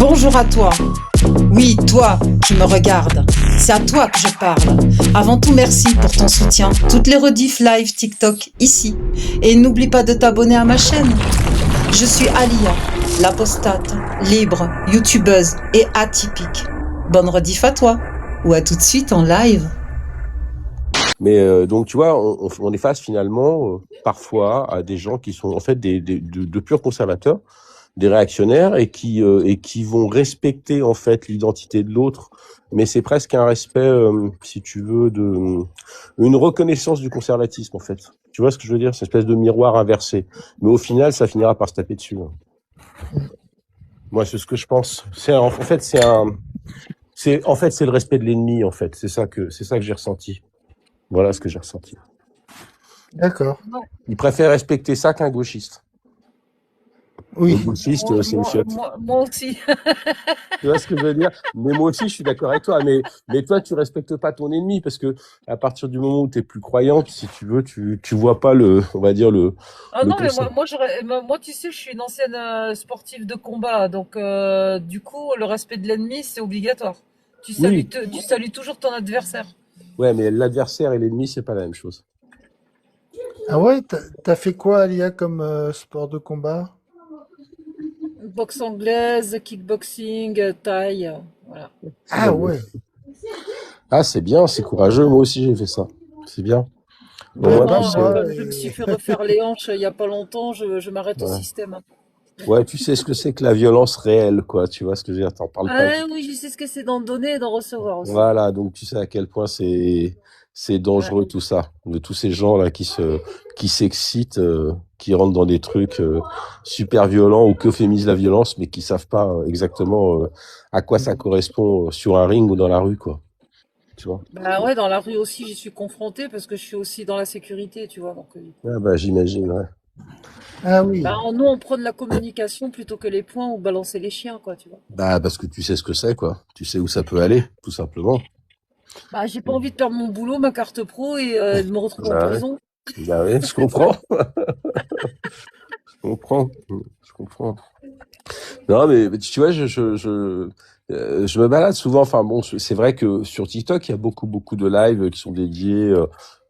Bonjour à toi. Oui, toi qui me regardes. C'est à toi que je parle. Avant tout, merci pour ton soutien. Toutes les rediffs live TikTok ici. Et n'oublie pas de t'abonner à ma chaîne. Je suis Alia, l'apostate, libre, youtubeuse et atypique. Bonne rediff à toi. Ou à tout de suite en live. Mais donc, tu vois, on est face finalement parfois à des gens qui sont en fait de purs conservateurs, des réactionnaires et qui vont respecter en fait l'identité de l'autre. Mais c'est presque un respect, si tu veux, une reconnaissance du conservatisme en fait. Tu vois ce que je veux dire? C'est une espèce de miroir inversé. Mais au final, ça finira par se taper dessus. Moi, c'est ce que je pense. C'est en fait, c'est le respect de l'ennemi en fait. C'est ça que j'ai ressenti. Voilà ce que j'ai ressenti. D'accord. Il préfère respecter ça qu'un gauchiste. Oui. Le gauchiste, c'est une chiotte. Moi aussi. Tu vois ce que je veux dire? Mais moi aussi, je suis d'accord avec toi. Mais toi, tu respectes pas ton ennemi parce que à partir du moment où tu es plus croyante, si tu veux, tu vois pas on va dire Ah le non, mais concept. moi, tu sais, je suis une ancienne sportive de combat, donc du coup, le respect de l'ennemi, c'est obligatoire. Tu Oui. salues toujours ton adversaire. Ouais, mais l'adversaire et l'ennemi, c'est pas la même chose. Ah ouais, t'as fait quoi, Alia, comme sport de combat? Boxe anglaise, kickboxing, thaï, voilà. Ah ouais. Ah, c'est bien, c'est courageux. Moi aussi, j'ai fait ça. C'est bien. Ouais, Ouais, bah, tu sais, moi, Je me suis fait refaire les hanches il y a pas longtemps, je m'arrête au ouais. système. Ouais, tu sais ce que c'est que la violence réelle, quoi. Tu vois ce que je veux dire? T'en parles pas. Ah oui, je sais ce que c'est d'en donner et d'en recevoir aussi. Voilà, donc tu sais à quel point c'est dangereux tout ça, de tous ces gens là qui s'excitent, qui rentrent dans des trucs super violents ou qu'euphémisent la violence, mais qui savent pas exactement à quoi ça correspond sur un ring ou dans la rue, quoi. Tu vois? Bah ouais, dans la rue aussi, j'y suis confrontée parce que je suis aussi dans la sécurité, tu vois. Donc, Ah bah j'imagine, ouais. ah oui. bah, nous, on prône la communication plutôt que les points ou balancer les chiens, quoi, tu vois. Bah parce que tu sais ce que c'est, quoi. Tu sais où ça peut aller, tout simplement. Bah, j'ai pas envie de perdre mon boulot, ma carte pro et de me retrouver en Bah ouais, prison. bah ouais, je comprends. Je comprends. Non, mais tu vois, je me balade souvent. Enfin bon, c'est vrai que sur TikTok, il y a beaucoup de lives qui sont dédiés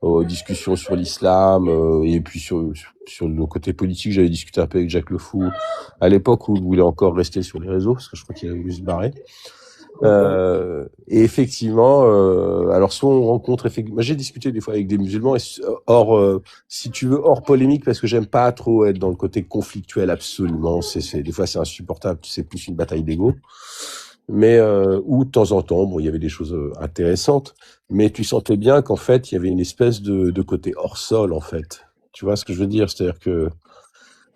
aux discussions sur l'islam et puis sur le côté politique. J'avais discuté un peu avec Jacques Le Fou à l'époque où il voulait encore rester sur les réseaux parce que je crois qu'il a voulu se barrer. Et effectivement, alors soit on rencontre effectivement, moi j'ai discuté des fois avec des musulmans, si tu veux, hors polémique, parce que j'aime pas trop être dans le côté conflictuel absolument. Des fois c'est insupportable, c'est plus une bataille d'ego. Mais où de temps en temps, bon, il y avait des choses intéressantes, mais tu sentais bien qu'en fait il y avait une espèce de côté hors sol en fait. Tu vois ce que je veux dire? C'est-à-dire que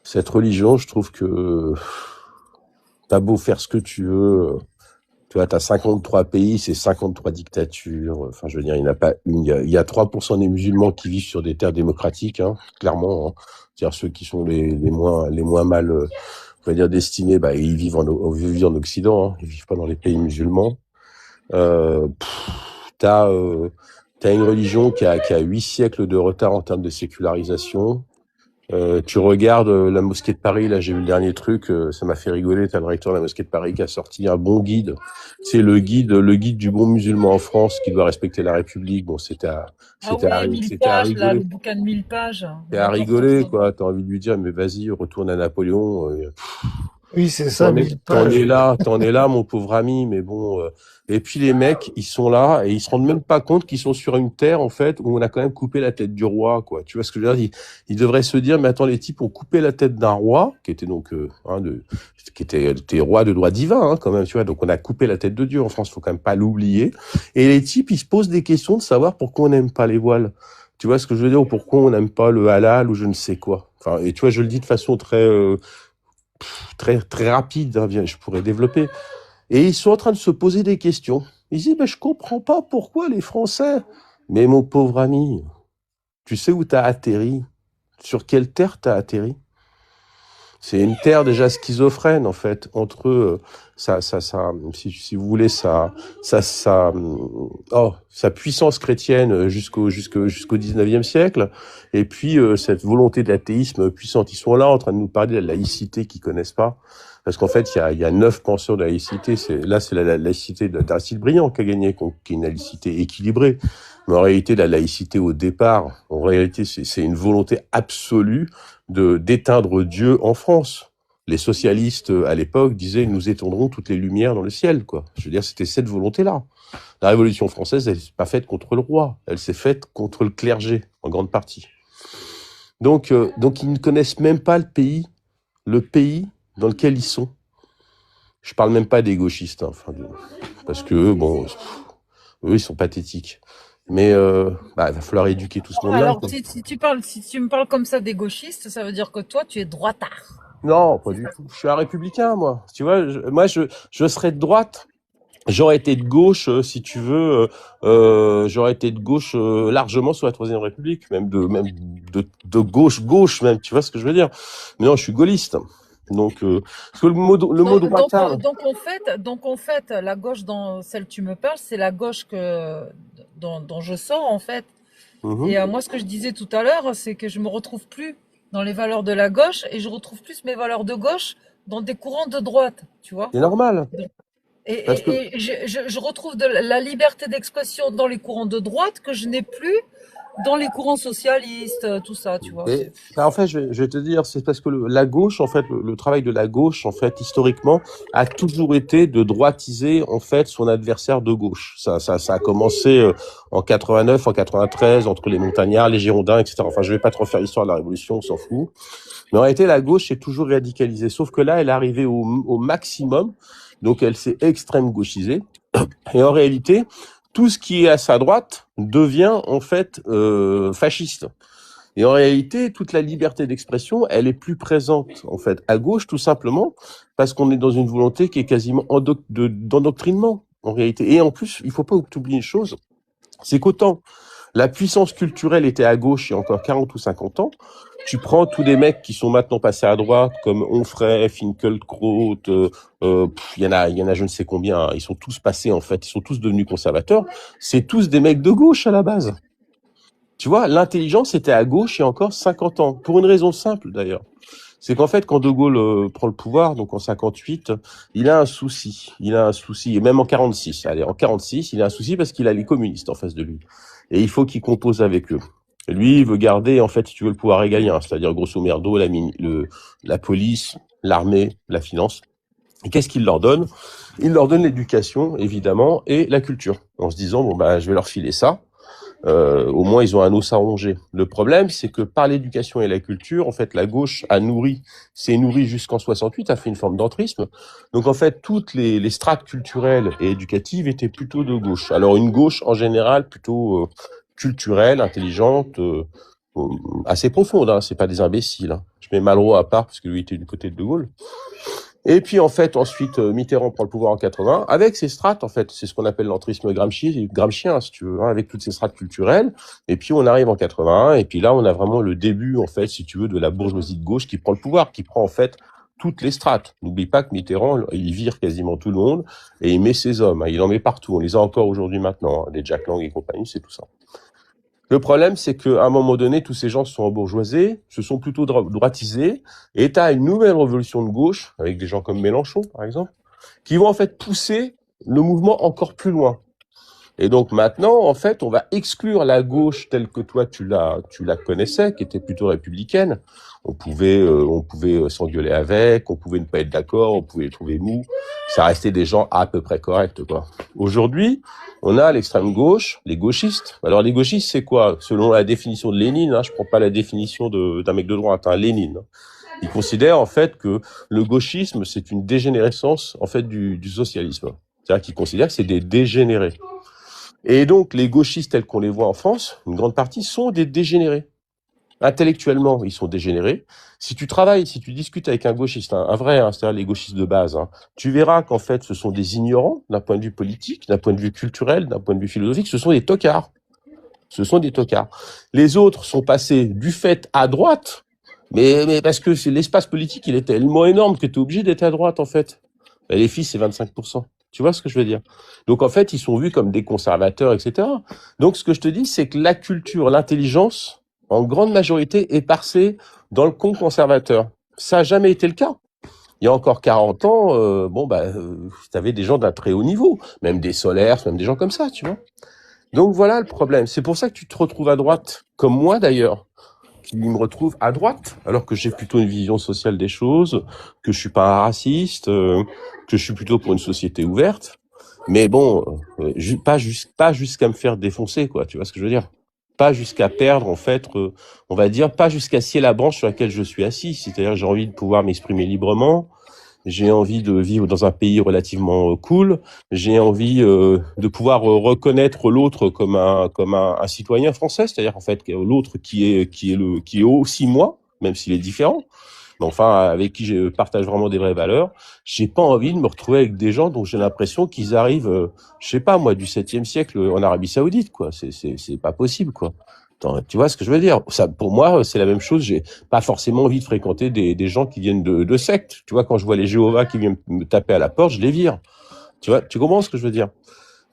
cette religion, je trouve que t'as beau faire ce que tu veux. Tu vois, t'as 53 pays, c'est 53 dictatures. Enfin, je veux dire, il n'y en a pas une. Il y a 3% des musulmans qui vivent sur des terres démocratiques, hein, clairement. Hein. C'est-à-dire ceux qui sont les moins mal, on va dire, destinés, bah, ils vivent en Occident. Hein, ils vivent pas dans les pays musulmans. T'as une religion qui a 8 siècles de retard en termes de sécularisation. Tu regardes la mosquée de Paris, là j'ai vu le dernier truc, ça m'a fait rigoler, t'as le recteur de la mosquée de Paris qui a sorti un bon guide. C'est le guide du bon musulman en France qui doit respecter la République. Bon, c'était à Pages, là, rigoler. le bouquin de 1000 pages. C'est à rigoler, quoi. T'as envie de lui dire, mais vas-y, retourne à Napoléon. Oui, c'est ça, 1000 pages. T'en es là, mon pauvre ami, mais bon. Et puis les mecs, ils sont là et ils se rendent même pas compte qu'ils sont sur une terre en fait où on a quand même coupé la tête du roi, quoi. Tu vois ce que je veux dire? Ils devraient se dire, mais attends, les types ont coupé la tête d'un roi qui était donc qui était roi de droit divin, hein, quand même. Tu vois, donc on a coupé la tête de Dieu en France, faut quand même pas l'oublier. Et les types, ils se posent des questions de savoir pourquoi on n'aime pas les voiles. Tu vois ce que je veux dire? Ou pourquoi on n'aime pas le halal ou je ne sais quoi. Enfin, et tu vois, je le dis de façon très rapide, hein, je pourrais développer. Et ils sont en train de se poser des questions. Ils disent, je comprends pas pourquoi les Français. Mais mon pauvre ami, tu sais où t'as atterri? Sur quelle terre t'as atterri? C'est une terre déjà schizophrène, en fait, entre si vous voulez, sa puissance chrétienne jusqu'au 19e siècle, et puis cette volonté d'athéisme puissante. Ils sont là en train de nous parler de la laïcité qu'ils connaissent pas. Parce qu'en fait, il y a 9 pensions de laïcité. C'est la laïcité d'Aristide Briand qui a gagné, qui est une laïcité équilibrée. Mais en réalité, la laïcité au départ, en réalité, c'est une volonté absolue d'éteindre Dieu en France. Les socialistes, à l'époque, disaient, nous éteindrons toutes les lumières dans le ciel, quoi. Je veux dire, c'était cette volonté-là. La Révolution française, elle s'est pas faite contre le roi. Elle s'est faite contre le clergé, en grande partie. Donc ils ne connaissent même pas le pays dans lequel ils sont. Je parle même pas des gauchistes, hein, parce que eux, bon, eux, ils sont pathétiques. Mais il va falloir éduquer tout ce monde-là. Alors, si tu me parles comme ça des gauchistes, ça veut dire que toi, tu es droitard. Non, pas du tout. Je suis un républicain, moi. Tu vois, je serais de droite. J'aurais été de gauche, si tu veux. J'aurais été de gauche largement sous la Troisième République, même de gauche même. Tu vois ce que je veux dire? Mais non, je suis gaulliste. Donc, parce que le mot droitard. Donc en fait, la gauche dont celle tu me parles, c'est la gauche dont je sors en fait. Et moi, ce que je disais tout à l'heure, c'est que je me retrouve plus dans les valeurs de la gauche et je retrouve plus mes valeurs de gauche dans des courants de droite, tu vois. C'est normal. Et je retrouve de la liberté d'expression dans les courants de droite que je n'ai plus dans les courants socialistes, tout ça, tu vois. En fait, je vais te dire, c'est parce que la gauche, en fait, le travail de la gauche, en fait, historiquement, a toujours été de droitiser, en fait, son adversaire de gauche. Ça a commencé en 89, en 93, entre les montagnards, les girondins, etc. Enfin, je vais pas trop faire l'histoire de la Révolution, on s'en fout. Mais en réalité, la gauche s'est toujours radicalisée. Sauf que là, elle est arrivée au maximum. Donc, elle s'est extrême gauchisée. Et en réalité, tout ce qui est à sa droite devient en fait fasciste. Et en réalité, toute la liberté d'expression, elle est plus présente en fait à gauche, tout simplement parce qu'on est dans une volonté qui est quasiment d'endoctrinement en réalité. Et en plus, il faut pas oublier une chose, c'est qu'autant la puissance culturelle était à gauche il y a encore 40 ou 50 ans, tu prends tous les mecs qui sont maintenant passés à droite, comme Onfray, Finkielkraut, il y en a je ne sais combien, hein, ils sont tous passés en fait, ils sont tous devenus conservateurs, c'est tous des mecs de gauche à la base. Tu vois, l'intelligence était à gauche il y a encore 50 ans, pour une raison simple d'ailleurs. C'est qu'en fait, quand De Gaulle prend le pouvoir, donc en 58, il a un souci, et même en 46, allez, en 46, il a un souci parce qu'il a les communistes en face de lui. Et il faut qu'il compose avec eux. Lui, il veut garder, en fait, si tu veux, le pouvoir régalien, c'est-à-dire, grosso merdo, la police, l'armée, la finance. Et qu'est-ce qu'il leur donne? Il leur donne l'éducation, évidemment, et la culture. En se disant, bon, bah, je vais leur filer ça. Au moins, ils ont un os à ronger. Le problème, c'est que par l'éducation et la culture, en fait, la gauche s'est nourrie jusqu'en 68, a fait une forme d'entrisme. Donc, en fait, toutes les strates culturelles et éducatives étaient plutôt de gauche. Alors, une gauche, en général, plutôt culturelle, intelligente, assez profonde, hein. C'est pas des imbéciles, hein. Je mets Malraux à part parce que lui était du côté de Gaulle. Et puis en fait ensuite Mitterrand prend le pouvoir en 80 avec ses strates, en fait, c'est ce qu'on appelle l'entrisme gramscien, si tu veux, hein, avec toutes ces strates culturelles. Et puis on arrive en 81 et puis là on a vraiment le début, en fait, si tu veux, de la bourgeoisie de gauche qui prend le pouvoir, qui prend en fait toutes les strates. N'oublie pas que Mitterrand, il vire quasiment tout le monde et il met ses hommes, hein, il en met partout. On les a encore aujourd'hui maintenant, hein, les Jack Lang et compagnie, c'est tout ça. Le problème, c'est qu'à un moment donné, tous ces gens se sont embourgeoisés, se sont plutôt droitisés, et t'as une nouvelle révolution de gauche, avec des gens comme Mélenchon, par exemple, qui vont en fait pousser le mouvement encore plus loin. Et donc maintenant, en fait, on va exclure la gauche telle que toi tu la connaissais, qui était plutôt républicaine. On pouvait s'engueuler avec, on pouvait ne pas être d'accord, on pouvait les trouver mous. Ça restait des gens à peu près corrects, quoi. Aujourd'hui, on a l'extrême gauche, les gauchistes. Alors les gauchistes, c'est quoi? Selon la définition de Lénine, hein, je prends pas la définition d'un mec de droite, hein, Lénine. Il considère en fait que le gauchisme, c'est une dégénérescence en fait du socialisme. C'est-à-dire qu'il considère que c'est des dégénérés. Et donc, les gauchistes tels qu'on les voit en France, une grande partie, sont des dégénérés. Intellectuellement, ils sont dégénérés. Si tu discutes avec un gauchiste, un vrai, hein, c'est-à-dire les gauchistes de base, hein, tu verras qu'en fait, ce sont des ignorants d'un point de vue politique, d'un point de vue culturel, d'un point de vue philosophique. Ce sont des tocards. Les autres sont passés du fait à droite, mais parce que l'espace politique, il est tellement énorme que tu es obligé d'être à droite, en fait. Ben, les filles, c'est 25%. Tu vois ce que je veux dire? Donc, en fait, ils sont vus comme des conservateurs, etc. Donc, ce que je te dis, c'est que la culture, l'intelligence, en grande majorité, est passée dans le camp conservateur. Ça n'a jamais été le cas. Il y a encore 40 ans, t'avais des gens d'un très haut niveau, même des Solers, même des gens comme ça, tu vois. Donc voilà le problème. C'est pour ça que tu te retrouves à droite, comme moi d'ailleurs, qui me retrouve à droite, alors que j'ai plutôt une vision sociale des choses, que je suis pas un raciste, que je suis plutôt pour une société ouverte. Mais bon, pas jusqu'à me faire défoncer, quoi. Tu vois ce que je veux dire? Pas jusqu'à perdre, en fait, on va dire, pas jusqu'à scier la branche sur laquelle je suis assis. C'est-à-dire, j'ai envie de pouvoir m'exprimer librement. J'ai envie de vivre dans un pays relativement cool. J'ai envie de pouvoir reconnaître l'autre comme un citoyen français, c'est-à-dire en fait l'autre qui est aussi moi, même s'il est différent, mais enfin avec qui je partage vraiment des vraies valeurs. J'ai pas envie de me retrouver avec des gens dont j'ai l'impression qu'ils arrivent, je sais pas moi, du 7e siècle en Arabie Saoudite, quoi. C'est pas possible, quoi. Tu vois ce que je veux dire? Ça, pour moi, c'est la même chose. J'ai pas forcément envie de fréquenter des gens qui viennent de sectes. Tu vois, quand je vois les Jéhovah qui viennent me taper à la porte, je les vire. Tu vois, tu comprends ce que je veux dire?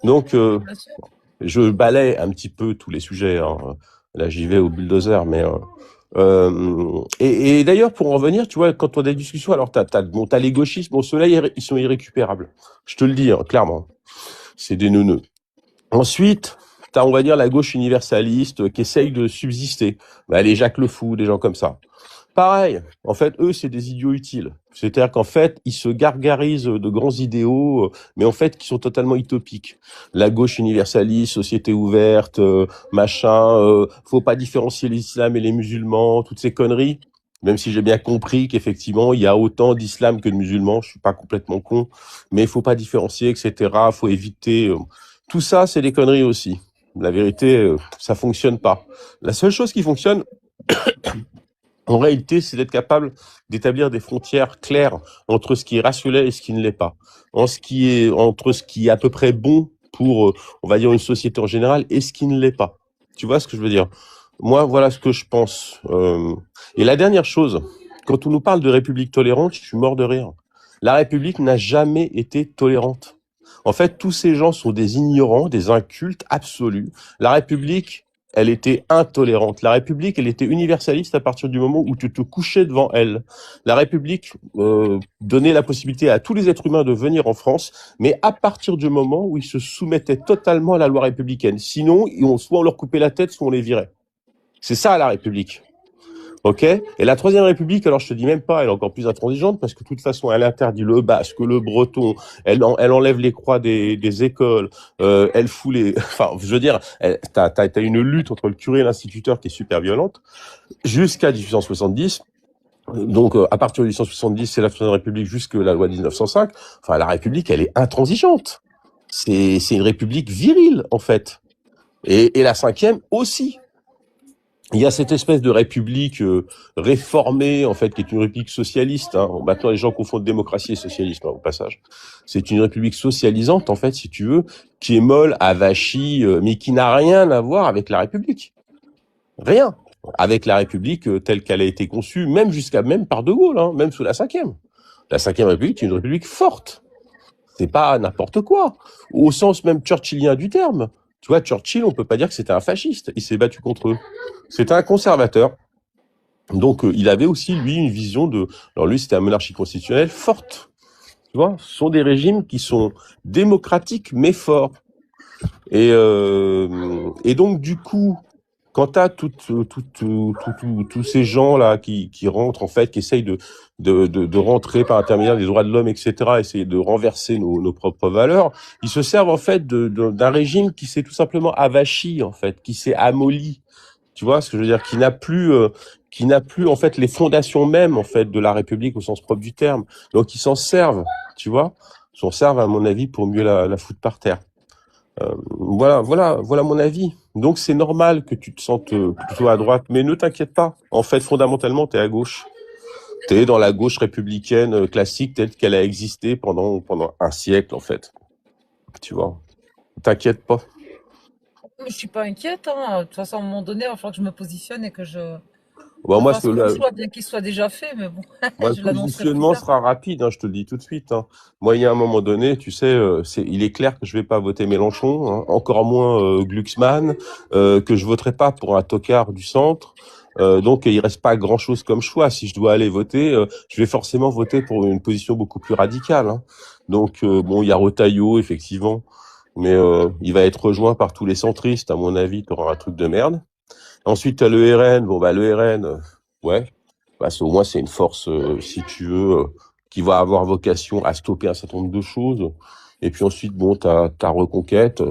Donc, Bien sûr. je balaye un petit peu tous les sujets, hein. Là, j'y vais au bulldozer, mais et d'ailleurs, pour en revenir, tu vois, quand on a des discussions, alors t'as les gauchistes, bon, ceux-là, ils sont irrécupérables. Je te le dis, hein, clairement. C'est des neuneux. Ensuite, t'as, on va dire, la gauche universaliste qui essaye de subsister. Les Jacques Le Fou, des gens comme ça. Pareil, en fait, eux, c'est des idiots utiles. C'est-à-dire qu'en fait, ils se gargarisent de grands idéaux, mais en fait, qui sont totalement utopiques. La gauche universaliste, société ouverte, faut pas différencier l'islam et les musulmans, toutes ces conneries. Même si j'ai bien compris qu'effectivement, il y a autant d'islam que de musulmans, je suis pas complètement con, mais il faut pas différencier, etc. Faut éviter. Tout ça, c'est des conneries aussi. La vérité, ça fonctionne pas. La seule chose qui fonctionne, en réalité, c'est d'être capable d'établir des frontières claires entre ce qui est rationnel et ce qui ne l'est pas. Entre ce qui est à peu près bon pour, on va dire, une société en général et ce qui ne l'est pas. Tu vois ce que je veux dire? Moi, voilà ce que je pense. Et la dernière chose, quand on nous parle de République tolérante, je suis mort de rire. La République n'a jamais été tolérante. En fait, tous ces gens sont des ignorants, des incultes absolus. La République, elle était intolérante. La République, elle était universaliste à partir du moment où tu te couchais devant elle. La République donnait la possibilité à tous les êtres humains de venir en France, mais à partir du moment où ils se soumettaient totalement à la loi républicaine. Sinon, soit on leur coupait la tête, soit on les virait. C'est ça la République. Ok? Et la Troisième République, alors je te dis même pas, elle est encore plus intransigeante parce que de toute façon, elle interdit le basque, le breton, elle enlève les croix des écoles, elle fout les, enfin, je veux dire, t'as une lutte entre le curé et l'instituteur qui est super violente jusqu'à 1870. Donc, à partir de 1870, c'est la Troisième République jusque la loi de 1905. Enfin, la République, elle est intransigeante. C'est une République virile, en fait. Et la Cinquième aussi. Il y a cette espèce de république réformée, en fait, qui est une république socialiste. Hein. Maintenant, les gens confondent démocratie et socialisme, hein, au passage. C'est une république socialisante, en fait, si tu veux, qui est molle, avachie, mais qui n'a rien à voir avec la République. Rien. Avec la République telle qu'elle a été conçue, même par De Gaulle, hein, même sous la Cinquième. La Cinquième République est une république forte. C'est pas n'importe quoi. Au sens même churchillien du terme. Tu vois, Churchill, on peut pas dire que c'était un fasciste. Il s'est battu contre eux. C'était un conservateur. Donc, il avait aussi, lui, une vision de... Alors, lui, c'était une monarchie constitutionnelle forte. Tu vois, ce sont des régimes qui sont démocratiques, mais forts. Et donc, du coup, quand t'as tous ces gens-là qui rentrent, en fait, qui essayent de rentrer par intermédiaire des droits de l'homme, etc., essayer de renverser nos propres valeurs, ils se servent, en fait, d'un régime qui s'est tout simplement avachi, en fait, qui s'est amolli. Tu vois ce que je veux dire? Qui n'a plus, en fait, les fondations même, en fait, de la République au sens propre du terme. Donc, ils s'en servent, tu vois? Ils s'en servent, à mon avis, pour mieux la foutre par terre. Voilà mon avis. Donc c'est normal que tu te sentes plutôt à droite, mais ne t'inquiète pas. En fait, fondamentalement, t'es à gauche. T'es dans la gauche républicaine classique telle qu'elle a existé pendant un siècle, en fait. Tu vois. T'inquiète pas. Je suis pas inquiète, hein. De toute façon, à un moment donné, il va falloir que je me positionne et que je Moi, fasse mon choix, bien qu'il soit déjà fait, mais bon, le je l'annoncerai plus positionnement tard. sera rapide, hein, je te le dis tout de suite. Hein. Moi, il y a un moment donné, tu sais, il est clair que je vais pas voter Mélenchon, hein, encore moins Glucksmann, que je voterai pas pour un tocard du centre. Donc il reste pas grand-chose comme choix. Si je dois aller voter, je vais forcément voter pour une position beaucoup plus radicale, hein. Donc bon, il y a Retailleau effectivement, mais il va être rejoint par tous les centristes. À mon avis, tu auras un truc de merde. Ensuite, tu as le RN. Bon bah le RN, ouais, bah, au moins c'est une force, si tu veux, qui va avoir vocation à stopper un certain nombre de choses. Et puis ensuite, bon, t'as Reconquête.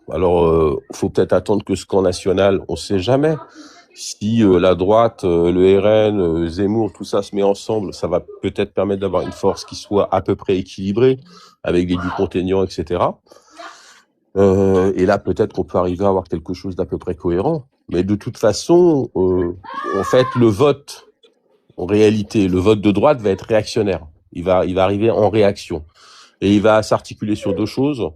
Alors, faut peut-être attendre que ce camp national, on sait jamais. Si la droite, le RN, Zemmour, tout ça se met ensemble, ça va peut-être permettre d'avoir une force qui soit à peu près équilibrée, avec des Dupont-Aignan, etc. Et là, peut-être qu'on peut arriver à avoir quelque chose d'à peu près cohérent. Mais de toute façon, en fait, le vote, en réalité, le vote de droite va être réactionnaire. Il va arriver en réaction. Et il va s'articuler sur deux choses.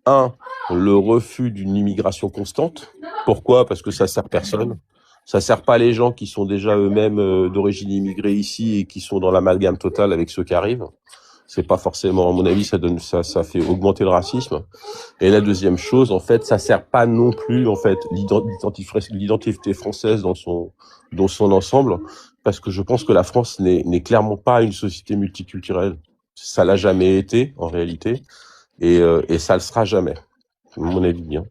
Un, le refus d'une immigration constante. Pourquoi? Parce que ça sert personne. Ça sert pas les gens qui sont déjà eux-mêmes d'origine immigrée ici et qui sont dans l'amalgame total avec ceux qui arrivent. C'est pas forcément, à mon avis, ça fait augmenter le racisme. Et la deuxième chose, en fait, ça sert pas non plus, en fait, l'identité française dans son ensemble, parce que je pense que la France n'est clairement pas une société multiculturelle. Ça l'a jamais été, en réalité, et ça le sera jamais, à mon avis, hein.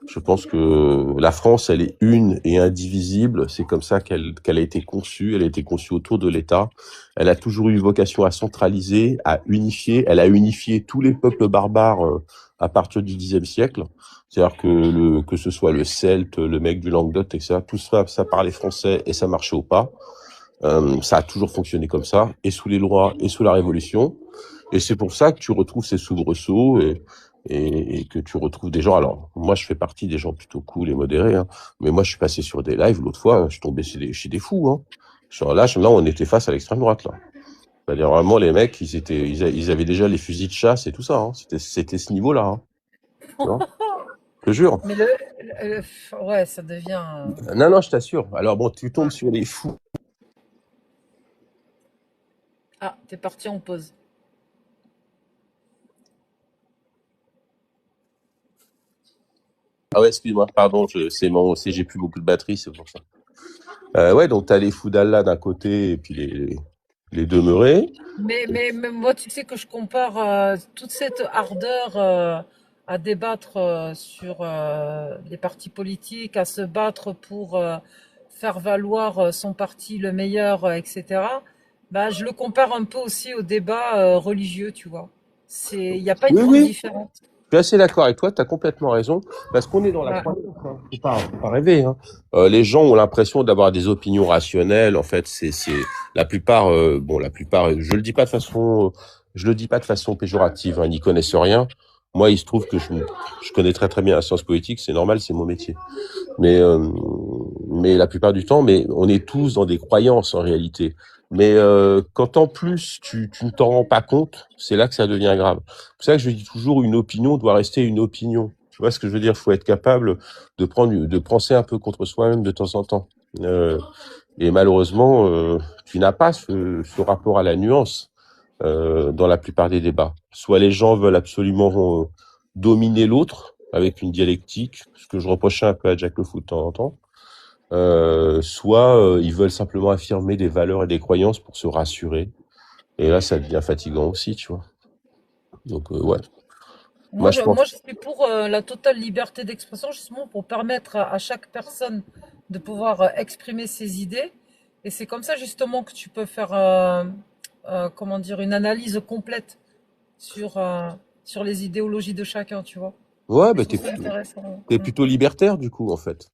Je pense que la France, elle est une et indivisible. C'est comme ça qu'elle a été conçue. Elle a été conçue autour de l'État. Elle a toujours eu vocation à centraliser, à unifier. Elle a unifié tous les peuples barbares à partir du Xe siècle. C'est-à-dire que ce soit le Celte, le mec du Languedoc, etc. Tout ça parlait français et ça marchait au pas. Ça a toujours fonctionné comme ça, et sous les lois et sous la Révolution. Et c'est pour ça que tu retrouves ces soubresauts et que tu retrouves des gens. Alors, moi, je fais partie des gens plutôt cool et modérés, hein, mais moi, je suis passé sur des lives l'autre fois, je suis tombé chez des fous, hein. Genre là, on était face à l'extrême droite, là. C'est-à-dire vraiment, les mecs, ils avaient déjà les fusils de chasse et tout ça, hein. C'était ce niveau-là, hein. Tu vois, je te jure. Mais ouais, ça devient. Non, je t'assure. Alors bon, tu tombes sur les fous. Ah, t'es parti en pause. Ah ouais, excuse-moi, pardon, j'ai plus beaucoup de batterie, c'est pour ça. Ouais, donc t'as les fous d'Allah d'un côté et puis les demeurés. Mais moi, tu sais que je compare toute cette ardeur à débattre sur les partis politiques, à se battre pour faire valoir son parti le meilleur, etc. Bah, je le compare un peu aussi au débat religieux, tu vois. Il n'y a pas une Oui, grande oui, différence. je suis assez d'accord avec toi, tu as complètement raison, parce qu'on est dans la Ouais. croyance, hein. Faut pas rêver, hein. Les gens ont l'impression d'avoir des opinions rationnelles. En fait, c'est la plupart, je le dis pas de façon péjorative, hein, ils n'y connaissent rien. Moi, il se trouve que je connais très très bien la science politique, c'est normal, c'est mon métier. Mais la plupart du temps, mais on est tous dans des croyances en réalité. Mais quand en plus tu ne t'en rends pas compte, c'est là que ça devient grave. C'est pour ça que je dis toujours une opinion doit rester une opinion. Tu vois ce que je veux dire? Il faut être capable de penser un peu contre soi-même de temps en temps. Et malheureusement, tu n'as pas ce rapport à la nuance dans la plupart des débats. Soit les gens veulent absolument dominer l'autre avec une dialectique, ce que je reprochais un peu à Jack Le Fou de temps en temps. Soit ils veulent simplement affirmer des valeurs et des croyances pour se rassurer. Et là, ça devient fatigant aussi, tu vois. Donc, ouais. Moi, je pense. Moi, je suis pour la totale liberté d'expression, justement, pour permettre à chaque personne de pouvoir exprimer ses idées. Et c'est comme ça, justement, que tu peux faire, comment dire, une analyse complète sur, sur les idéologies de chacun, tu vois. Ouais, Et je bah, trouve ça intéressant. t'es plutôt libertaire, du coup, en fait.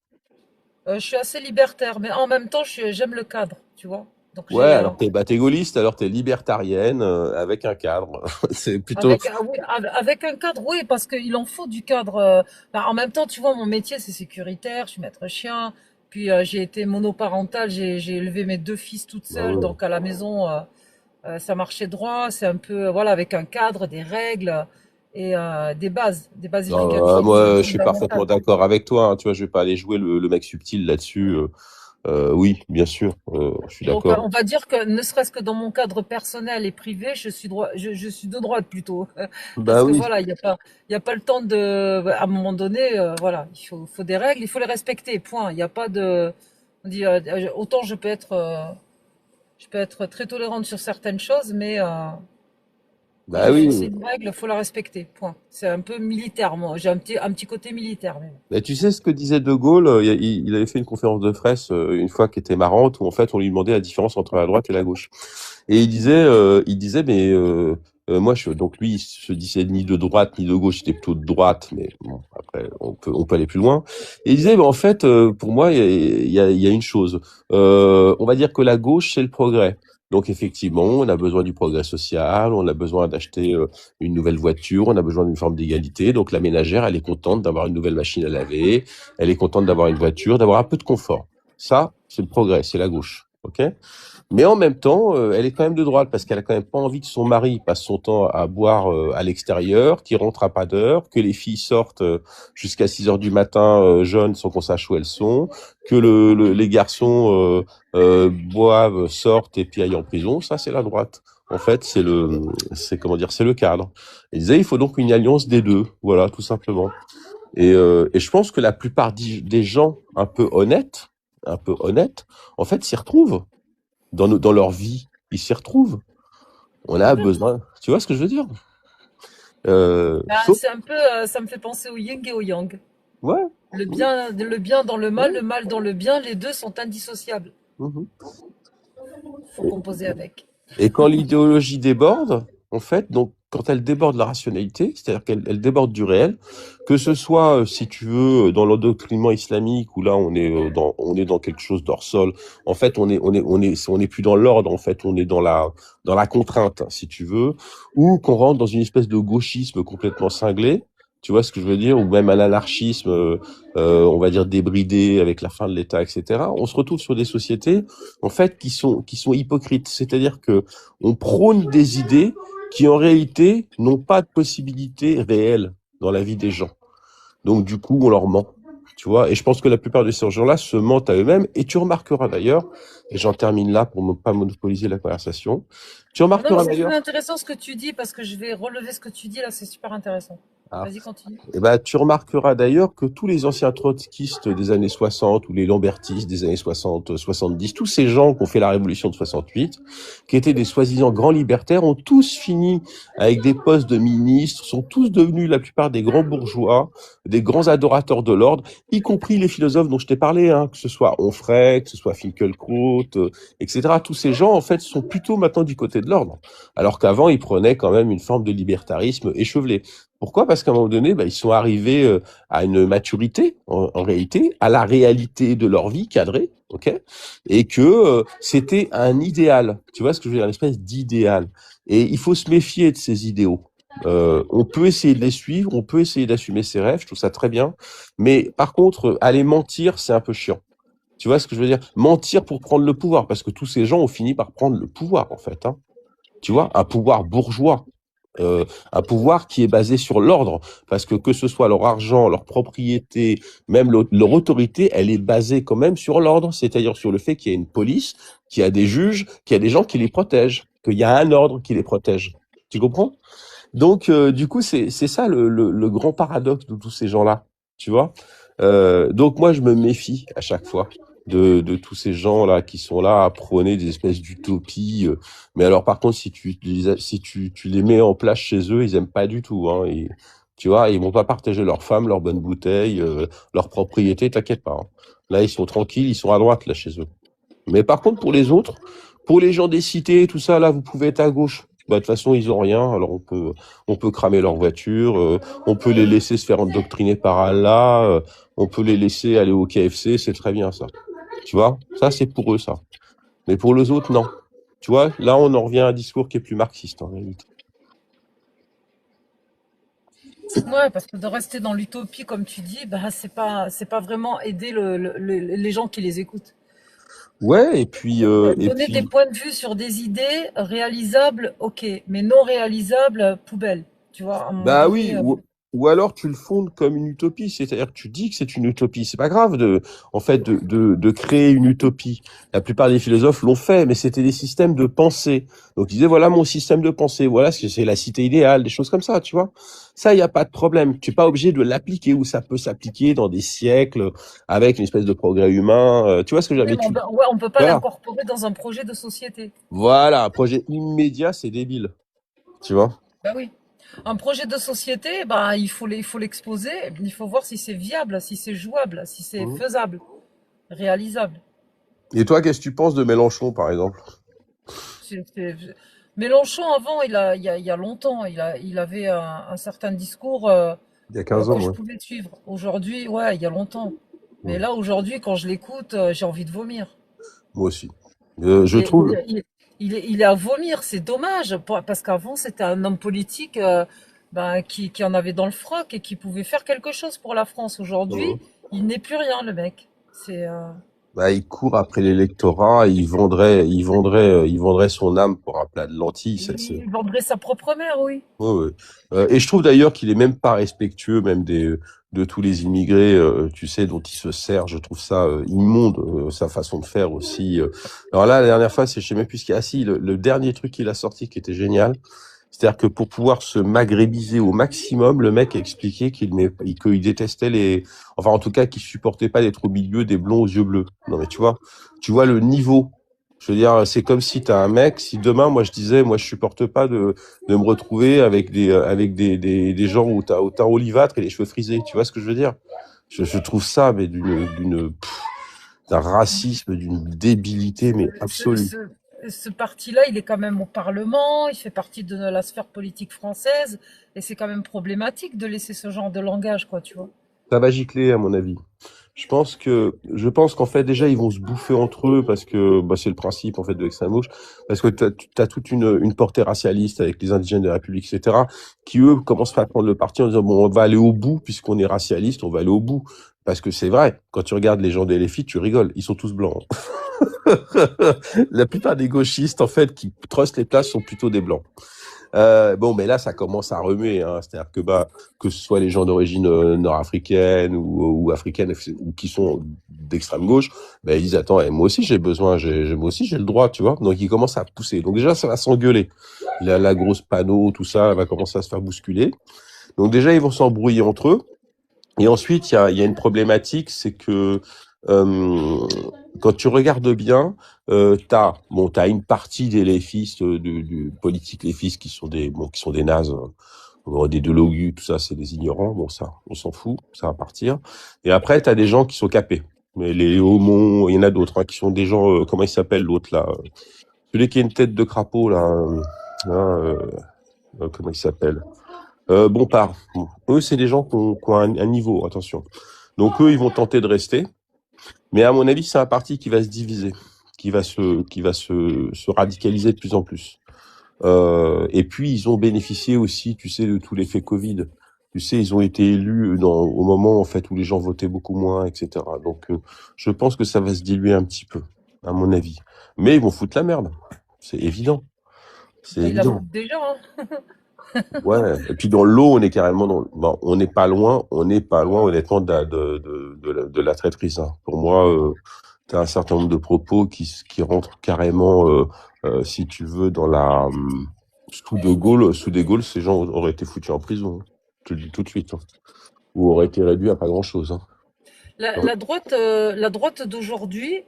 Je suis assez libertaire, mais en même temps, j'aime le cadre, tu vois. Donc Ouais, alors t'es gaulliste, alors t'es libertarienne, avec un cadre. C'est plutôt. oui, avec un cadre, oui, parce qu'il en faut du cadre. En même temps, tu vois, mon métier, c'est sécuritaire, je suis maître chien, puis j'ai été monoparentale, j'ai élevé mes 2 fils toute Bah seule, ouais. donc à la maison, ça marchait droit, c'est un peu, voilà, avec un cadre, des règles et des bases Non, éducatives moi, je suis parfaitement fondamentales. d'accord avec toi, hein. Tu vois, je vais pas aller jouer le mec subtil là-dessus. Oui, bien sûr, je suis Donc, d'accord. on va dire que, ne serait-ce que dans mon cadre personnel et privé, je suis de droite plutôt. Bah Parce que oui. voilà, il y a pas le temps à un moment donné, voilà, faut des règles, il faut les respecter, point. Il n'y a pas de, On dit, autant je peux être très tolérante sur certaines choses, mais quand Bah j'ai oui. fixé une règle, faut la respecter. Point. C'est un peu militaire, moi. J'ai un petit côté militaire, même. Mais tu sais ce que disait De Gaulle? Il avait fait une conférence de presse une fois qui était marrante, où en fait on lui demandait la différence entre la droite et la gauche. Et il disait, mais moi, donc lui, il se disait ni de droite ni de gauche, c'était plutôt de droite, mais bon, après, on peut aller plus loin. Et il disait, en fait, pour moi, il y a une chose. On va dire que la gauche, c'est le progrès. Donc effectivement, on a besoin du progrès social, on a besoin d'acheter une nouvelle voiture, on a besoin d'une forme d'égalité. Donc la ménagère, elle est contente d'avoir une nouvelle machine à laver, elle est contente d'avoir une voiture, d'avoir un peu de confort. Ça, c'est le progrès, c'est la gauche. Ok? Mais en même temps, elle est quand même de droite parce qu'elle a quand même pas envie que son mari passe son temps à boire à l'extérieur, qu'il rentre à pas d'heure, que les filles sortent jusqu'à 6 heures du matin jeunes sans qu'on sache où elles sont, que les garçons boivent, sortent et puis aillent en prison. Ça, c'est la droite. En fait, c'est comment dire, c'est le cadre. Il disait, il faut donc une alliance des deux. Voilà, tout simplement. Et je pense que la plupart des gens un peu honnêtes, en fait, s'y retrouvent dans leur vie, ils s'y retrouvent. On a besoin. Tu vois ce que je veux dire? Ben, Sauf, c'est un peu, ça me fait penser au yin et au yang. ouais. Oui. Le bien dans le mal dans le bien, les deux sont indissociables. Mhm. Faut composer avec. Et quand l'idéologie déborde, en fait, donc quand elle déborde la rationalité, c'est-à-dire qu'elle déborde du réel, que ce soit, si tu veux, dans l'endoctrinement islamique, où là on est dans quelque chose d'hors sol. En fait, on est plus dans l'ordre. En fait, on est dans la contrainte, si tu veux, ou qu'on rentre dans une espèce de gauchisme complètement cinglé. Tu vois ce que je veux dire? Ou même un anarchisme, on va dire débridé avec la fin de l'État, etc. On se retrouve sur des sociétés en fait qui sont hypocrites, c'est-à-dire que on prône des idées qui en réalité n'ont pas de possibilité réelle dans la vie des gens. Donc du coup, on leur ment. Tu vois, et je pense que la plupart de ces gens-là se mentent à eux-mêmes. Et tu remarqueras d'ailleurs, et j'en termine là pour ne pas monopoliser la conversation, tu Non, mais remarqueras c'est d'ailleurs, très intéressant ce que tu dis parce que je vais relever ce que tu dis là, c'est super intéressant. ah, Vas-y, continue. eh ben, tu remarqueras d'ailleurs que tous les anciens trotskistes des années 60 ou les lambertistes des années 60, 70, tous ces gens qui ont fait la révolution de 68, qui étaient des soi-disant grands libertaires, ont tous fini avec des postes de ministres, sont tous devenus la plupart des grands bourgeois, des grands adorateurs de l'ordre, y compris les philosophes dont je t'ai parlé, hein, que ce soit Onfray, que ce soit Finkielkraut, etc. Tous ces gens, en fait, sont plutôt maintenant du côté de l'ordre. Alors qu'avant, ils prenaient quand même une forme de libertarisme échevelé. Pourquoi? Parce qu'à un moment donné, ils sont arrivés à une maturité, en réalité, à la réalité de leur vie cadrée, ok, et que c'était un idéal. Tu vois ce que je veux dire, une espèce d'idéal. Et il faut se méfier de ces idéaux. On peut essayer de les suivre, on peut essayer d'assumer ses rêves, je trouve ça très bien. Mais par contre, aller mentir, c'est un peu chiant. Tu vois ce que je veux dire? Mentir pour prendre le pouvoir, parce que tous ces gens ont fini par prendre le pouvoir, en fait. Hein. Tu vois, un pouvoir bourgeois. Un pouvoir qui est basé sur l'ordre, parce que ce soit leur argent, leur propriété, même leur autorité, elle est basée quand même sur l'ordre, c'est-à-dire sur le fait qu'il y a une police, qu'il y a des juges, qu'il y a des gens qui les protègent, qu'il y a un ordre qui les protège. Tu comprends? Donc, du coup, c'est ça le grand paradoxe de tous ces gens-là, tu vois. Donc moi, je me méfie à chaque fois de tous ces gens-là qui sont là à prôner des espèces d'utopies. Mais alors, par contre, si tu les mets en place chez eux, ils aiment pas du tout. Hein, et, tu vois, ils vont pas partager leurs femmes, leurs bonnes bouteilles, leurs propriétés, t'inquiète pas. Hein. Là, ils sont tranquilles, ils sont à droite là chez eux. Mais par contre, pour les autres, pour les gens des cités, tout ça, là, vous pouvez être à gauche. De toute façon, ils ont rien. Alors on peut cramer leur voiture, on peut les laisser se faire endoctriner par Allah, on peut les laisser aller au KFC, c'est très bien ça. Tu vois, ça c'est pour eux ça. Mais pour les autres, non. Tu vois, là on en revient à un discours qui est plus marxiste en réalité. Ouais, parce que de rester dans l'utopie, comme tu dis, bah, c'est pas vraiment aider les gens qui les écoutent. Ouais, et puis Donner des points de vue sur des idées réalisables, ok, mais non réalisables, poubelle. Tu vois, à un moment bah donné, oui, ou alors tu le fondes comme une utopie, c'est-à-dire que tu dis que c'est une utopie. C'est pas grave de créer une utopie. La plupart des philosophes l'ont fait, mais c'était des systèmes de pensée. Donc ils disaient voilà mon système de pensée, voilà ce que c'est la cité idéale, des choses comme ça, tu vois. Ça, il y a pas de problème. Tu es pas obligé de l'appliquer ou ça peut s'appliquer dans des siècles avec une espèce de progrès humain. Tu vois ce que Oui, j'avais mais tu ouais, on peut pas voilà. l'incorporer dans un projet de société. Voilà, un projet immédiat, c'est débile, tu vois. Bah oui. Un projet de société, bah, il faut l'exposer, il faut voir si c'est viable, si c'est jouable, si c'est Mhm. faisable, réalisable. Et toi, qu'est-ce que tu penses de Mélenchon, par exemple? C'est- c'est- Mélenchon, avant, il y a longtemps, il avait un certain discours Il y a 15 que ans, je ouais. pouvais suivre. Aujourd'hui, ouais, il y a longtemps. Mais Mhm. là, aujourd'hui, quand je l'écoute, j'ai envie de vomir. Moi aussi. Il Je est, trouve, il est à vomir, c'est dommage, parce qu'avant, c'était un homme politique ben, qui en avait dans le froc et qui pouvait faire quelque chose pour la France. Aujourd'hui, Mhm. il n'est plus rien, le mec. C'est, Bah, il court après l'électorat, il vendrait son âme pour un plat de lentilles. il vendrait sa propre mère, oui. Ouais, ouais. Et je trouve d'ailleurs qu'il est même pas respectueux, même de tous les immigrés, tu sais, dont il se sert. Je trouve ça immonde, sa façon de faire aussi. Alors là, la dernière fois, je sais même plus ce qu'il y a. Ah, si, le dernier truc qu'il a sorti qui était génial, c'est-à-dire que pour pouvoir se maghrébiser au maximum, le mec a expliqué qu'il détestait enfin en tout cas qu'il supportait pas d'être au milieu des blonds aux yeux bleus. Non mais tu vois le niveau. Je veux dire, c'est comme si t'as un mec, si demain moi je disais, moi je supporte pas de me retrouver avec des gens au teint olivâtre et les cheveux frisés. Tu vois ce que je veux dire? Je trouve ça mais d'un racisme, d'une débilité mais Ce, absolue. ce, ce parti-là, il est quand même au Parlement, il fait partie de la sphère politique française, et c'est quand même problématique de laisser ce genre de langage, quoi, tu vois. Ça va gicler à mon avis. Je pense qu'en fait déjà ils vont se bouffer entre eux parce que bah, c'est le principe en fait de l'extrême gauche parce que t'as toute une portée racialiste avec les indigènes de la République etc qui eux commencent à prendre le parti en disant bon on va aller au bout puisqu'on est racialiste on va aller au bout parce que c'est vrai quand tu regardes les gens des LFI tu rigoles ils sont tous blancs. La plupart des gauchistes en fait qui trustent les places sont plutôt des blancs. Bon, mais là, ça commence à remuer, hein. C'est-à-dire que bah, que ce soit les gens d'origine nord-africaine ou africaine ou qui sont d'extrême gauche, bah, ils disent attends, moi aussi j'ai besoin, moi aussi j'ai le droit, tu vois. Donc ils commencent à pousser. Donc déjà, ça va s'engueuler. La grosse panneau, tout ça va commencer à se faire bousculer. Donc déjà, ils vont s'embrouiller entre eux. Et ensuite, il y a une problématique, c'est que euh, quand tu regardes bien, t'as une partie des léfistes du politique léfistes qui sont des nazes, des Delogu, tout ça, c'est des ignorants. Bon, ça, on s'en fout, ça va partir. Et après, t'as des gens qui sont capés. Mais les Aumont, il y en a d'autres, hein, qui sont des gens, comment il s'appelle l'autre là, celui qui a une tête de crapaud là, hein, comment il s'appelle? Bompard. Bon. Eux, c'est des gens qui ont un niveau, attention. Donc eux, ils vont tenter de rester. Mais à mon avis, c'est un parti qui va se diviser, se radicaliser de plus en plus. Et puis, ils ont bénéficié aussi, tu sais, de tout l'effet Covid. Tu sais, ils ont été élus au moment, en fait, où les gens votaient beaucoup moins, etc. Donc, je pense que ça va se diluer un petit peu, à mon avis. Mais ils vont foutre la merde. C'est évident. C'est Bah, il la évident. fout déjà, hein. Ouais. Et puis dans l'eau, on est carrément bon, on n'est pas loin, honnêtement, de la traîtrise, hein. Pour moi, t'as un certain nombre de propos qui rentrent carrément, si tu veux, dans sous De Gaulle, ces gens auraient été foutus en prison, hein. Je te le dis tout de suite, hein. Ou auraient été réduits à pas grand-chose, hein. La droite d'aujourd'hui,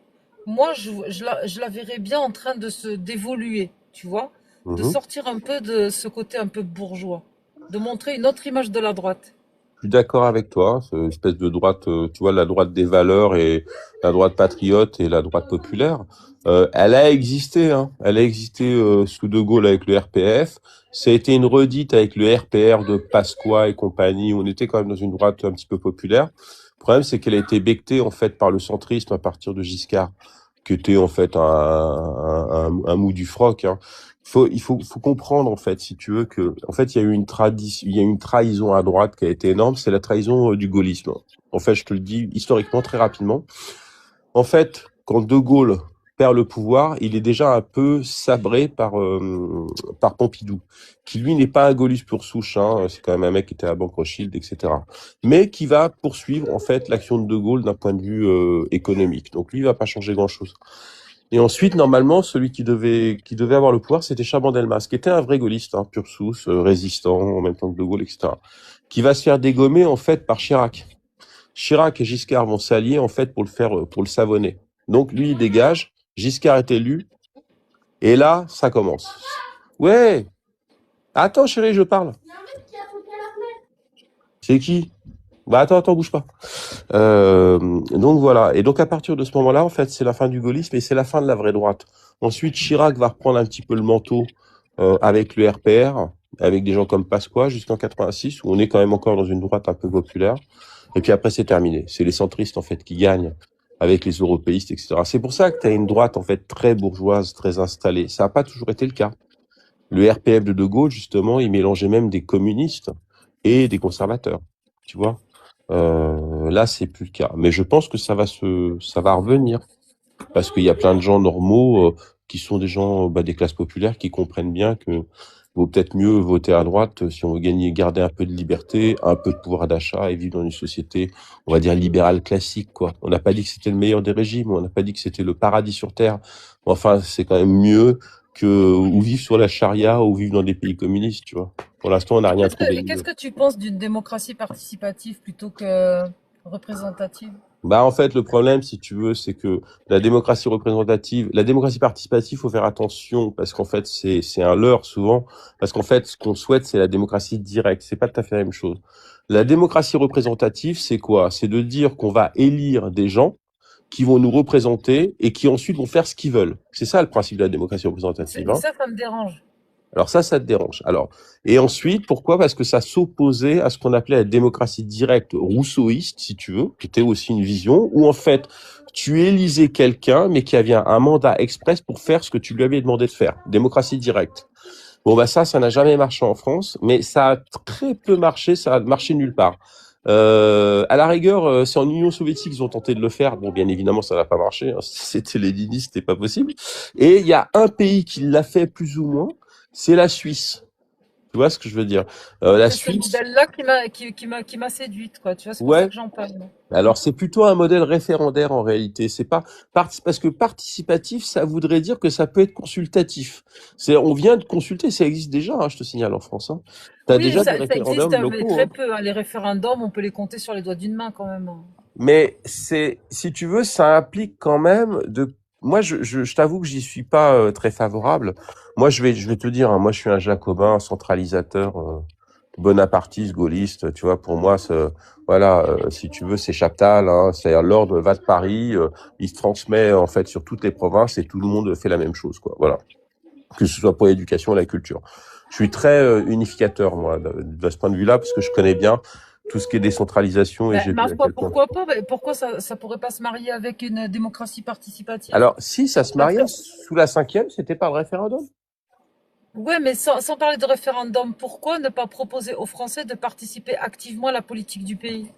moi, je la verrais bien en train de se d'évoluer, tu vois, de Mhm. sortir un peu de ce côté un peu bourgeois, de montrer une autre image de la droite. Je suis d'accord avec toi, cette espèce de droite, tu vois, la droite des valeurs et la droite patriote et la droite populaire, elle a existé, hein. Elle a existé sous De Gaulle avec le RPF. Ça a été une redite avec le RPR de Pasqua et compagnie. On était quand même dans une droite un petit peu populaire. Le problème, c'est qu'elle a été bectée en fait par le centrisme à partir de Giscard, qui était en fait un mou du froc, hein. Il faut comprendre en fait, si tu veux, que en fait il y a une trahison à droite qui a été énorme, c'est la trahison du gaullisme. En fait, je te le dis historiquement très rapidement. En fait, quand De Gaulle perd le pouvoir, il est déjà un peu sabré par Pompidou, qui lui n'est pas un gaulliste pur souche, hein, c'est quand même un mec qui était à Banque Rothschild, etc. Mais qui va poursuivre en fait l'action de De Gaulle d'un point de vue économique. Donc lui, il va pas changer grand-chose. Et ensuite, normalement, celui qui devait avoir le pouvoir, c'était Chaban-Delmas, qui était un vrai gaulliste, hein, pur souche, résistant en même temps que De Gaulle, etc. Qui va se faire dégommer en fait par Chirac. Chirac et Giscard vont s'allier en fait pour le savonner. Donc lui, il dégage. Giscard est élu. Et là, ça commence. Ouais. Attends, chérie, je parle. C'est qui? Bah attends, bouge pas. Donc voilà. Et donc à partir de ce moment-là, en fait, c'est la fin du gaullisme et c'est la fin de la vraie droite. Ensuite, Chirac va reprendre un petit peu le manteau avec le RPR, avec des gens comme Pasqua jusqu'en 86, où on est quand même encore dans une droite un peu populaire. Et puis après, c'est terminé. C'est les centristes, en fait, qui gagnent avec les européistes, etc. C'est pour ça que tu as une droite, en fait, très bourgeoise, très installée. Ça n'a pas toujours été le cas. Le RPF de Gaulle, justement, il mélangeait même des communistes et des conservateurs. Tu vois, là, c'est plus le cas. Mais je pense que ça va revenir. Parce qu'il y a plein de gens normaux qui sont des gens des classes populaires qui comprennent bien que vaut peut-être mieux voter à droite si on veut garder un peu de liberté, un peu de pouvoir d'achat et vivre dans une société, on va dire, libérale classique, quoi. On n'a pas dit que c'était le meilleur des régimes, on n'a pas dit que c'était le paradis sur terre. Enfin, c'est quand même mieux que ou vivre sur la charia ou vivre dans des pays communistes, tu vois. Pour l'instant, on n'a rien trouvé. Qu'est-ce que tu penses d'une démocratie participative plutôt que représentative? Bah, en fait, le problème, si tu veux, c'est que la démocratie participative, faut faire attention parce qu'en fait, c'est un leurre souvent. Parce qu'en fait, ce qu'on souhaite, c'est la démocratie directe. C'est pas tout à fait la même chose. La démocratie représentative, c'est quoi? C'est de dire qu'on va élire des gens qui vont nous représenter et qui ensuite vont faire ce qu'ils veulent. C'est ça le principe de la démocratie représentative. Et ça me dérange. Alors ça te dérange. Alors, et ensuite, pourquoi? Parce que ça s'opposait à ce qu'on appelait la démocratie directe rousseauiste, si tu veux, qui était aussi une vision, où en fait, tu élisais quelqu'un, mais qui avait un mandat express pour faire ce que tu lui avais demandé de faire. Démocratie directe. Bon, bah ça n'a jamais marché en France, mais ça a très peu marché, ça a marché nulle part. À la rigueur, c'est en Union soviétique qu'ils ont tenté de le faire. Bon, bien évidemment, ça n'a pas marché. Hein. C'était léniniste, c'était pas possible. Et il y a un pays qui l'a fait plus ou moins, c'est la Suisse. Tu vois ce que je veux dire? La Suisse. C'est ce modèle-là qui m'a séduite, quoi. Tu vois, c'est pour ça que j'en parle. Alors c'est plutôt un modèle référendaire en réalité. C'est pas parce que participatif, ça voudrait dire que ça peut être consultatif. On vient de consulter, ça existe déjà, hein, je te signale en France. Hein. T'as déjà des référendums existe, locaux. Mais très peu. Hein. Les référendums, on peut les compter sur les doigts d'une main quand même. Mais si tu veux, ça implique quand même de. Moi, je t'avoue que j'y suis pas très favorable. Moi, je vais te dire, hein, moi, je suis un jacobin, centralisateur, bonapartiste, gaulliste. Tu vois, pour moi, voilà, si tu veux, c'est Chaptal. Hein, c'est-à-dire l'ordre va de Paris, il se transmet en fait sur toutes les provinces et tout le monde fait la même chose, quoi. Voilà, que ce soit pour l'éducation et la culture. Je suis très unificateur, moi, de ce point de vue-là, parce que je connais bien tout ce qui est décentralisation. Et pourquoi pas? Pourquoi ça pourrait pas se marier avec une démocratie participative? Alors, si ça se mariait sous la 5e, c'était pas le référendum. Ouais, mais sans parler de référendum, pourquoi ne pas proposer aux Français de participer activement à la politique du pays?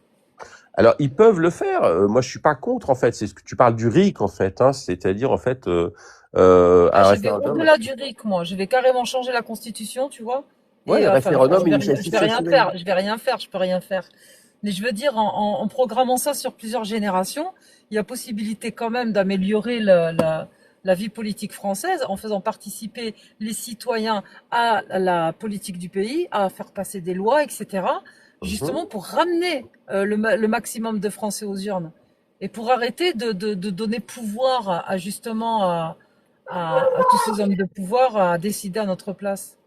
Alors, ils peuvent le faire. Moi, je suis pas contre, en fait. C'est ce que tu parles du RIC, en fait. Hein, c'est-à-dire, en fait, un référendum. Au-delà du RIC, moi. Je vais carrément changer la Constitution, tu vois. Ouais, le référendum, je vais rien faire, je peux rien faire. Mais je veux dire, en programmant ça sur plusieurs générations, il y a possibilité quand même d'améliorer la vie politique française en faisant participer les citoyens à la politique du pays, à faire passer des lois, etc. Justement pour ramener le maximum de Français aux urnes et pour arrêter de donner pouvoir à justement à tous ces hommes de pouvoir à décider à notre place.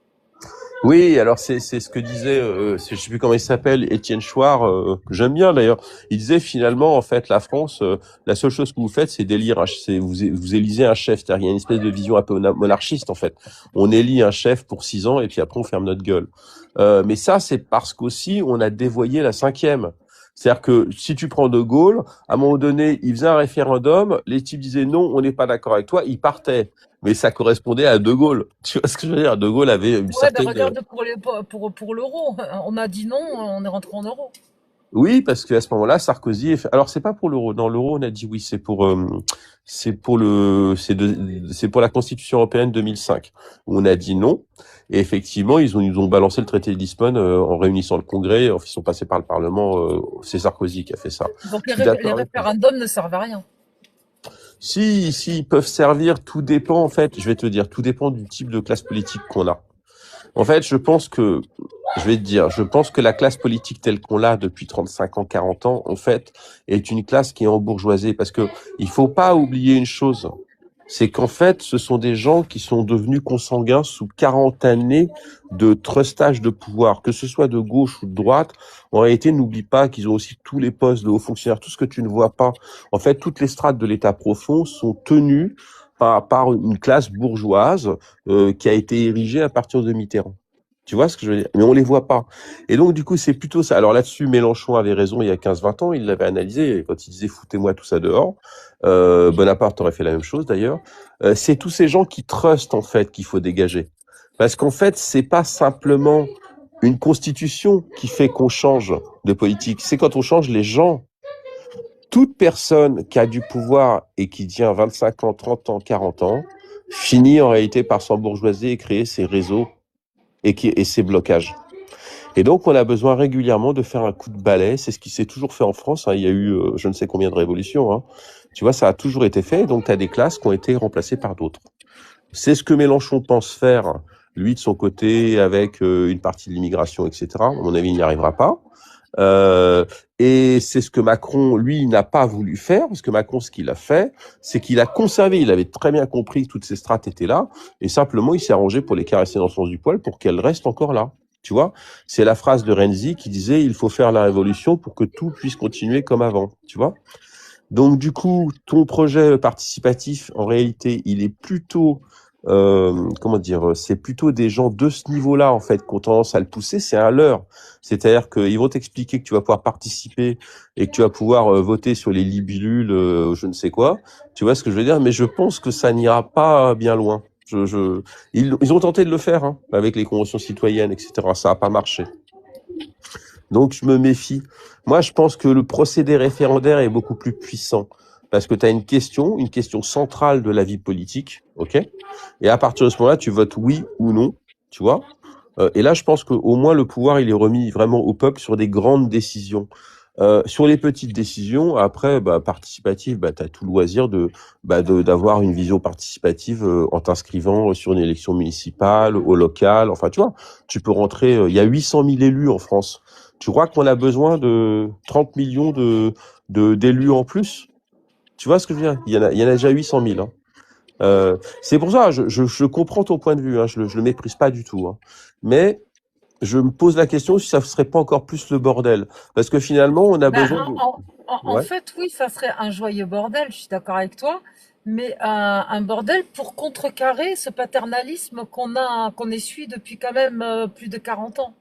Oui, alors c'est ce que disait, je sais plus comment il s'appelle, Étienne Chouard, que j'aime bien d'ailleurs. Il disait finalement, en fait, la France, la seule chose que vous faites, c'est d'élire, vous élisez un chef. C'est-à-dire, il y a une espèce de vision un peu monarchiste, en fait. On élit un chef pour 6 ans et puis après on ferme notre gueule. Mais ça, c'est parce qu'aussi on a dévoyé la 5e. C'est-à-dire que si tu prends De Gaulle, à un moment donné, il faisait un référendum, les types disaient non, on n'est pas d'accord avec toi, il partait. Mais ça correspondait à De Gaulle. Tu vois ce que je veux dire? De Gaulle avait une certaine... regarde pour l'euro. On a dit non, on est rentré en euro. Oui, parce qu'à ce moment-là, Sarkozy alors c'est pas pour l'euro. Dans l'euro, on a dit oui, c'est pour la Constitution européenne 2005. On a dit non. Et effectivement, ils ont balancé le traité de Lisbonne en réunissant le Congrès. Ils sont passés par le Parlement. C'est Sarkozy qui a fait ça. Donc Je suis les d'accord avec toi. référendums ne servent à rien. Si, ils peuvent servir, tout dépend, en fait, je vais te dire, tout dépend du type de classe politique qu'on a. En fait, je pense que la classe politique telle qu'on l'a depuis 35 ans, 40 ans, en fait, est une classe qui est embourgeoisée. Parce que il faut pas oublier une chose. C'est qu'en fait, ce sont des gens qui sont devenus consanguins sous 40 années de trustage de pouvoir, que ce soit de gauche ou de droite. En réalité, n'oublie pas qu'ils ont aussi tous les postes de hauts fonctionnaires, tout ce que tu ne vois pas. En fait, toutes les strates de l'État profond sont tenues par une classe bourgeoise qui a été érigée à partir de Mitterrand. Tu vois ce que je veux dire? Mais on les voit pas. Et donc, du coup, c'est plutôt ça. Alors là-dessus, Mélenchon avait raison il y a 15-20 ans. Il l'avait analysé quand il disait foutez-moi tout ça dehors. Bonaparte aurait fait la même chose d'ailleurs. C'est tous ces gens qui trustent en fait qu'il faut dégager. Parce qu'en fait, c'est pas simplement une constitution qui fait qu'on change de politique. C'est quand on change les gens. Toute personne qui a du pouvoir et qui tient 25 ans, 30 ans, 40 ans, finit en réalité par s'embourgeoiser et créer ses réseaux et ses blocages. Et donc, on a besoin régulièrement de faire un coup de balai. C'est ce qui s'est toujours fait en France. Hein. Il y a eu je ne sais combien de révolutions. Hein. Tu vois, ça a toujours été fait. Donc, tu as des classes qui ont été remplacées par d'autres. C'est ce que Mélenchon pense faire, lui, de son côté, avec une partie de l'immigration, etc. À mon avis, il n'y arrivera pas. Et c'est ce que Macron, lui, n'a pas voulu faire, parce que Macron, ce qu'il a fait, c'est qu'il a conservé, il avait très bien compris que toutes ces strates étaient là, et simplement, il s'est arrangé pour les caresser dans le sens du poil pour qu'elles restent encore là. Tu vois, c'est la phrase de Renzi qui disait « il faut faire la révolution pour que tout puisse continuer comme avant ». Tu vois. Donc, du coup, ton projet participatif, en réalité, il est plutôt comment dire, c'est plutôt des gens de ce niveau-là en fait qui ont tendance à le pousser, c'est un leurre. C'est-à-dire qu'ils vont t'expliquer que tu vas pouvoir participer et que tu vas pouvoir voter sur les libilules, je ne sais quoi. Tu vois ce que je veux dire? Mais je pense que ça n'ira pas bien loin. Ils ont tenté de le faire hein, avec les conventions citoyennes, etc. Ça n'a pas marché. Donc je me méfie. Moi, je pense que le procédé référendaire est beaucoup plus puissant. Parce que tu as une question centrale de la vie politique, ok? Et à partir de ce moment-là, tu votes oui ou non, tu vois? Et là, je pense qu'au moins le pouvoir, il est remis vraiment au peuple sur des grandes décisions. Sur les petites décisions, après, participative, t'as tout le loisir d'avoir une vision participative en t'inscrivant sur une élection municipale, au local. Enfin, tu vois, tu peux rentrer. Il y a 800 000 élus en France. Tu crois qu'on a besoin de 30 millions d'élus en plus? Tu vois ce que je veux dire? Il y en a déjà 800 000. Hein. C'est pour ça, je comprends ton point de vue. Hein, je le méprise pas du tout. Hein. Mais je me pose la question si ça serait pas encore plus le bordel. Parce que finalement, on a besoin de... En fait, oui, ça serait un joyeux bordel, je suis d'accord avec toi, mais un bordel pour contrecarrer ce paternalisme qu'on essuie depuis quand même plus de 40 ans.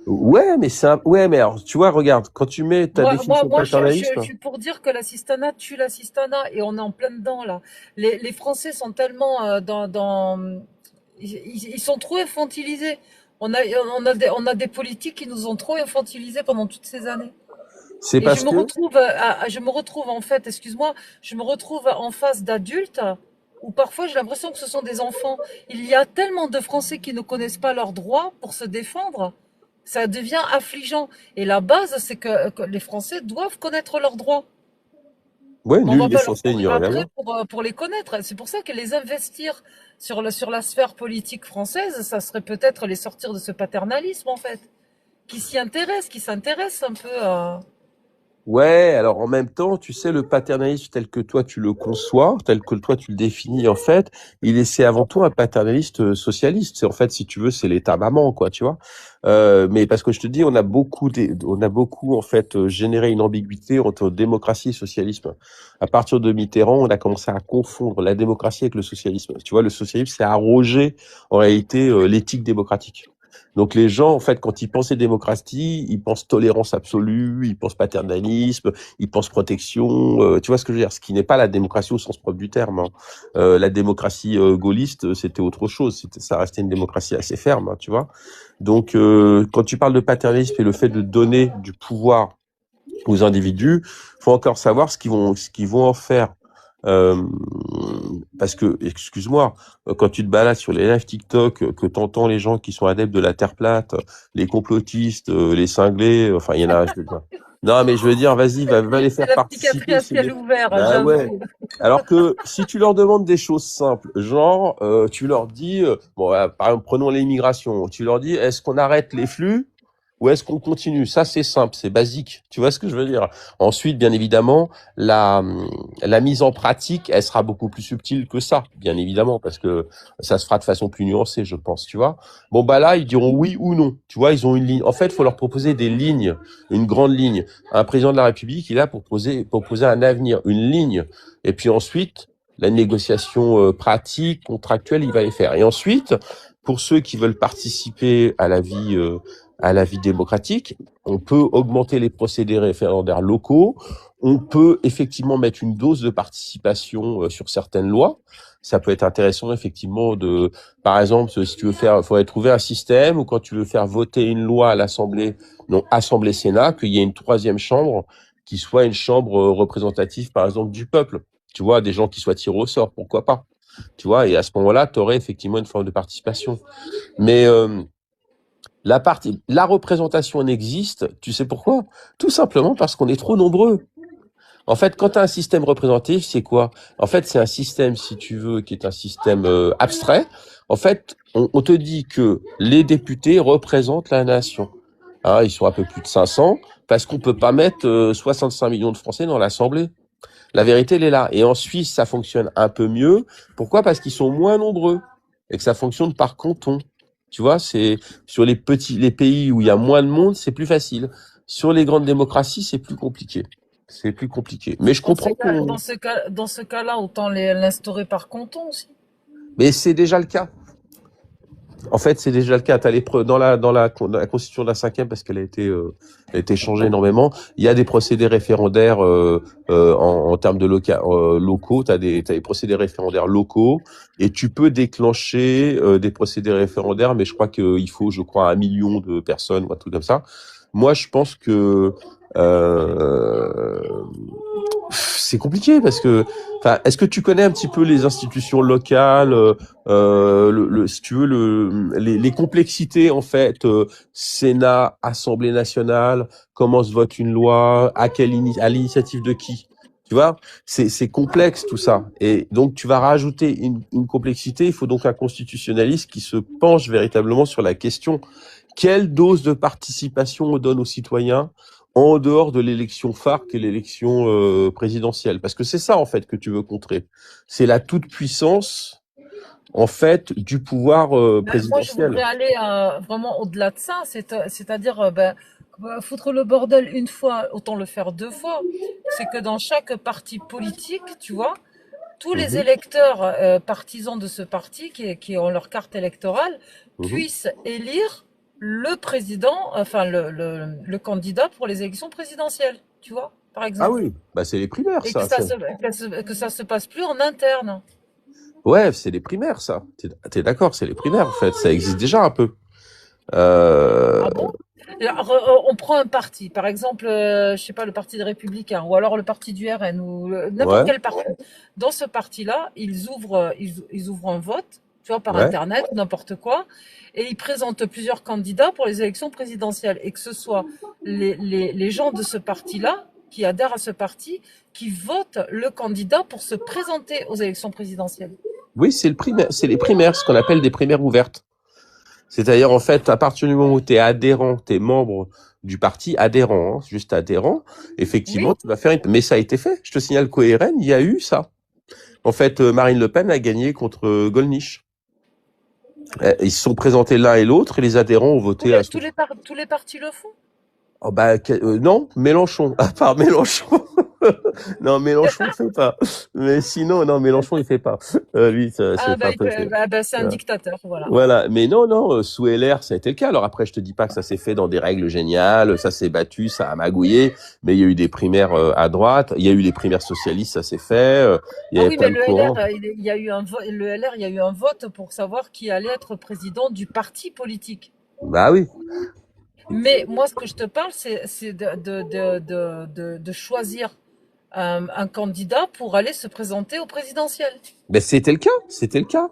Ouais, mais alors, tu vois, regarde, quand tu mets ta définition de paternalisme... Je suis pour dire que l'assistanat tue l'assistanat et on est en plein dedans, là. Les Français sont tellement ils sont trop infantilisés. On a des politiques qui nous ont trop infantilisés pendant toutes ces années. C'est Et parce je me retrouve en fait, excuse-moi, je me retrouve en face d'adultes où parfois j'ai l'impression que ce sont des enfants. Il y a tellement de Français qui ne connaissent pas leurs droits pour se défendre. Ça devient affligeant. Et la base, c'est que les Français doivent connaître leurs droits. Ouais, Mais on nul va n'est pas leur censé courir ignorer la après loi. pour les connaître. C'est pour ça que les investir sur la sphère politique française, ça serait peut-être les sortir de ce paternalisme, en fait. Qui s'intéressent un peu à... Ouais, alors en même temps, tu sais, le paternalisme tel que toi tu le conçois, tel que toi tu le définis, en fait, c'est avant tout un paternaliste socialiste. C'est en fait, si tu veux, c'est l'État maman, quoi, tu vois. Mais parce que je te dis, on a beaucoup en fait généré une ambiguïté entre démocratie et socialisme. À partir de Mitterrand, on a commencé à confondre la démocratie avec le socialisme. Tu vois, le socialisme, c'est arroger en réalité l'éthique démocratique. Donc les gens, en fait, quand ils pensent démocratie, ils pensent tolérance absolue, ils pensent paternalisme, ils pensent protection. Tu vois ce que je veux dire? Ce qui n'est pas la démocratie au sens propre du terme, hein. La démocratie gaulliste, c'était autre chose. Ça restait une démocratie assez ferme, hein, tu vois. Donc quand tu parles de paternalisme et le fait de donner du pouvoir aux individus, faut encore savoir ce qu'ils vont en faire. Parce que, excuse-moi, quand tu te balades sur les lives TikTok, que t'entends les gens qui sont adeptes de la Terre plate, les complotistes, les cinglés, enfin, il y en a, je veux dire. Non, mais je veux dire, vas-y, va les C'est faire la psychiatrie participer. à ciel ouvert, Bah ouais. j'avoue. Alors que si tu leur demandes des choses simples, genre, tu leur dis, par exemple, prenons l'immigration, tu leur dis, est-ce qu'on arrête les flux ou est-ce qu'on continue? Ça, c'est simple, c'est basique. Tu vois ce que je veux dire? Ensuite, bien évidemment, la mise en pratique, elle sera beaucoup plus subtile que ça, bien évidemment, parce que ça se fera de façon plus nuancée, je pense, tu vois. Bon, bah là, ils diront oui ou non. Tu vois, ils ont une ligne. En fait, il faut leur proposer des lignes, une grande ligne. Un président de la République, il a pour proposer un avenir, une ligne. Et puis ensuite, la négociation pratique, contractuelle, il va les faire. Et ensuite, pour ceux qui veulent participer à la vie démocratique, on peut augmenter les procédés référendaires locaux, on peut effectivement mettre une dose de participation sur certaines lois. Ça peut être intéressant effectivement de, par exemple, si tu veux faire, il faudrait trouver un système où quand tu veux faire voter une loi à l'Assemblée, non Assemblée-Sénat, qu'il y ait une troisième chambre qui soit une chambre représentative, par exemple, du peuple. Tu vois, des gens qui soient tirés au sort, pourquoi pas. Tu vois, et à ce moment-là, tu aurais effectivement une forme de participation. Mais la représentation n'existe, tu sais pourquoi? Tout simplement parce qu'on est trop nombreux. En fait, quand tu as un système représentatif, c'est quoi? En fait, c'est un système, si tu veux, qui est un système abstrait. En fait, on te dit que les députés représentent la nation. Hein, ils sont un peu plus de 500, parce qu'on peut pas mettre 65 millions de Français dans l'Assemblée. La vérité, elle est là. Et en Suisse, ça fonctionne un peu mieux. Pourquoi? Parce qu'ils sont moins nombreux et que ça fonctionne par canton. Tu vois, c'est sur les pays où il y a moins de monde, c'est plus facile. Sur les grandes démocraties, c'est plus compliqué. C'est plus compliqué. Mais je comprends qu'on... Dans ce cas-là, autant l'instaurer par canton aussi. Mais c'est déjà le cas. En fait, c'est déjà le cas. T'as dans la constitution de la 5e, parce qu'elle a été changée énormément. Il y a des procédés référendaires en termes de locaux. T'as des procédés référendaires locaux et tu peux déclencher des procédés référendaires, mais je crois qu'il faut, 1 million de personnes ou un truc comme ça. Moi, je pense que c'est compliqué parce que, enfin, est-ce que tu connais un petit peu les institutions locales, si tu veux, les complexités en fait, Sénat, Assemblée nationale, comment se vote une loi, à l'initiative de qui? Tu vois, c'est complexe tout ça. Et donc tu vas rajouter une complexité. Il faut donc un constitutionnaliste qui se penche véritablement sur la question: quelle dose de participation on donne aux citoyens en dehors de l'élection phare qui est l'élection présidentielle? Parce que c'est ça en fait que tu veux contrer. C'est la toute-puissance en fait du pouvoir présidentiel. Moi, je voudrais aller vraiment au-delà de ça, c'est-à-dire foutre le bordel une fois, autant le faire 2 fois. C'est que dans chaque parti politique, tu vois, tous les électeurs partisans de ce parti qui ont leur carte électorale puissent élire le président, enfin le candidat pour les élections présidentielles, tu vois, par exemple. Ah oui, bah c'est les primaires, Et ça. que ça se passe plus en interne. Ouais, c'est les primaires, ça. T'es d'accord, c'est les primaires, en fait. Ça existe déjà un peu. Ah bon? Alors, on prend un parti, par exemple, je sais pas, le parti des Républicains, ou alors le parti du RN, ou n'importe quel parti. Dans ce parti-là, ils ouvrent un vote, tu vois, par Internet, n'importe quoi, et ils présentent plusieurs candidats pour les élections présidentielles, et que ce soit les gens de ce parti-là, qui adhèrent à ce parti, qui votent le candidat pour se présenter aux élections présidentielles. Oui, c'est les primaires, ce qu'on appelle des primaires ouvertes. C'est-à-dire, en fait, à partir du moment où tu es adhérent, tu es membre du parti, adhérent, hein, juste adhérent, effectivement, tu vas faire Mais ça a été fait. Je te signale qu'au RN, il y a eu ça. En fait, Marine Le Pen a gagné contre Gollnisch. Ils se sont présentés l'un et l'autre et les adhérents ont voté tous les partis le font. Oh bah non, Mélenchon, à part Mélenchon. Non, Mélenchon il fait pas. Mais sinon, non, Mélenchon il fait pas. Lui, c'est pas possible. C'est un dictateur, voilà. Voilà, mais non, sous LR, ça a été le cas. Alors après, je te dis pas que ça s'est fait dans des règles géniales, ça s'est battu, ça a magouillé, mais il y a eu des primaires à droite, il y a eu les primaires socialistes, ça s'est fait. Il y avait plein de courants. Il y a eu le LR, il y a eu un vote pour savoir qui allait être président du parti politique. Bah oui. Mais moi, ce que je te parle, c'est de choisir un candidat pour aller se présenter au présidentiel. Ben c'était le cas.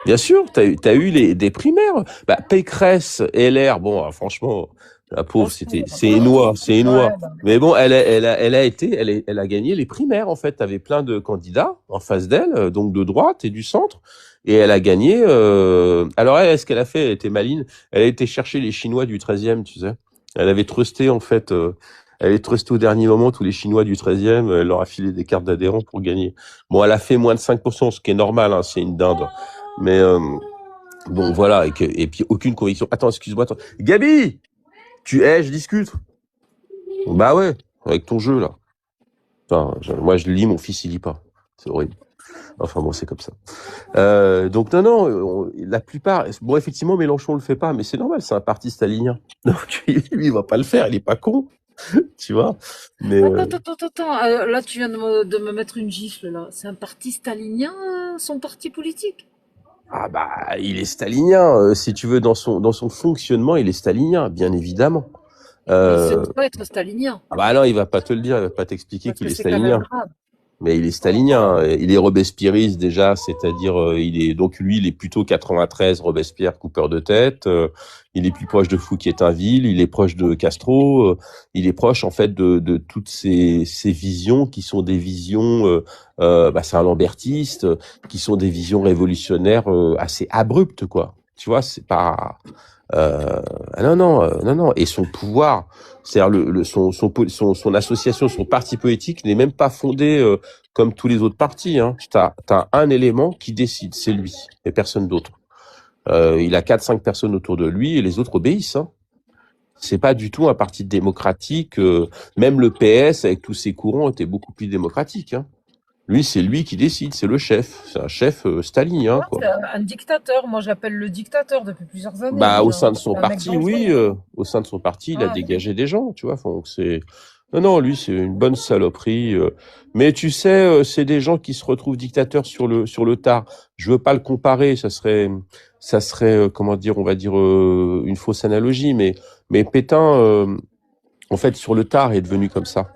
Bien sûr, t'as eu des primaires. Bah, Pécresse, LR, bon, franchement, la pauvre, c'est Énois. Ouais, Mais bon, elle a gagné les primaires, en fait. T'avais plein de candidats en face d'elle, donc de droite et du centre. Et elle a gagné, alors elle, ce qu'elle a fait, elle était maline. Elle a été chercher les Chinois du 13e, tu sais. Elle avait trusté, en fait, elle avait trusté au dernier moment tous les Chinois du 13e. Elle leur a filé des cartes d'adhérents pour gagner. Bon, elle a fait moins de 5%, ce qui est normal, hein, c'est une dinde. Mais bon, voilà, et puis aucune conviction. Attends, excuse-moi. Attends. Gabi, je discute. Bah ouais, avec ton jeu là. Enfin, moi je lis, mon fils il lit pas. C'est horrible. Enfin bon, c'est comme ça. Donc non, la plupart. Bon, effectivement, Mélenchon le fait pas, mais c'est normal, c'est un parti stalinien. Donc lui, il va pas le faire. Il est pas con, tu vois. Mais Attends. Là, tu viens de me mettre une gifle là. C'est un parti stalinien, son parti politique? ah bah, il est stalinien. Si tu veux, dans son fonctionnement, il est stalinien, bien évidemment. Il ne sait pas être stalinien. Ah bah non, il va pas te le dire, il va pas t'expliquer qu'il est C'est quand même stalinien. grave. Mais il est stalinien, il est robespierriste déjà, c'est-à-dire donc lui il est plutôt 93 Robespierre coupeur de tête, il est plus proche de Fouquier-Tinville, il est proche de Castro, il est proche en fait de toutes ces visions qui sont des visions c'est un lambertiste, qui sont des visions révolutionnaires assez abruptes quoi. Tu vois, c'est pas non. Et son pouvoir, c'est-à-dire son association, son parti politique n'est même pas fondé comme tous les autres partis. Hein. T'as un élément qui décide, c'est lui et personne d'autre. Il a 4-5 personnes autour de lui et les autres obéissent. Hein. C'est pas du tout un parti démocratique. Même le PS avec tous ses courants était beaucoup plus démocratique. Hein. Lui, c'est lui qui décide, c'est le chef. C'est un chef stalinien, quoi. C'est un dictateur. Moi, j'appelle le dictateur depuis plusieurs années. Bah, au déjà. sein de son C'est un parti, mec oui. dangereux. Au sein de son parti, il a Ah, dégagé des gens, tu vois. Enfin, donc non, lui, c'est une bonne saloperie. Mais tu sais, c'est des gens qui se retrouvent dictateurs sur le tard. Je veux pas le comparer, ça serait, comment dire, on va dire une fausse analogie. Mais Pétain, en fait, sur le tard, est devenu comme ça.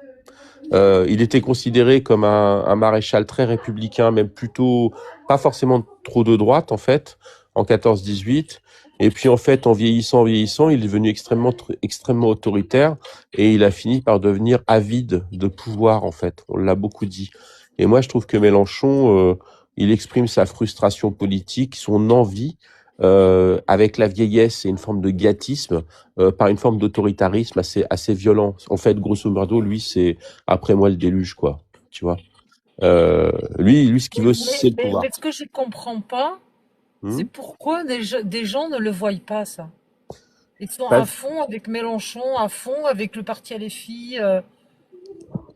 Il était considéré comme un maréchal très républicain, même plutôt pas forcément trop de droite en fait, en 14-18. Et puis en fait, en vieillissant, il est devenu extrêmement autoritaire et il a fini par devenir avide de pouvoir en fait. On l'a beaucoup dit. Et moi, je trouve que Mélenchon, il exprime sa frustration politique, son envie. Avec la vieillesse et une forme de gâtisme, par une forme d'autoritarisme assez violent. En fait, grosso modo, lui, c'est après moi le déluge, quoi. Tu vois. Lui, ce qu'il veut, c'est le pouvoir. Mais ce que je ne comprends pas, c'est pourquoi des gens ne le voient pas, ça. Ils sont à fond avec Mélenchon, à fond avec le parti LFI.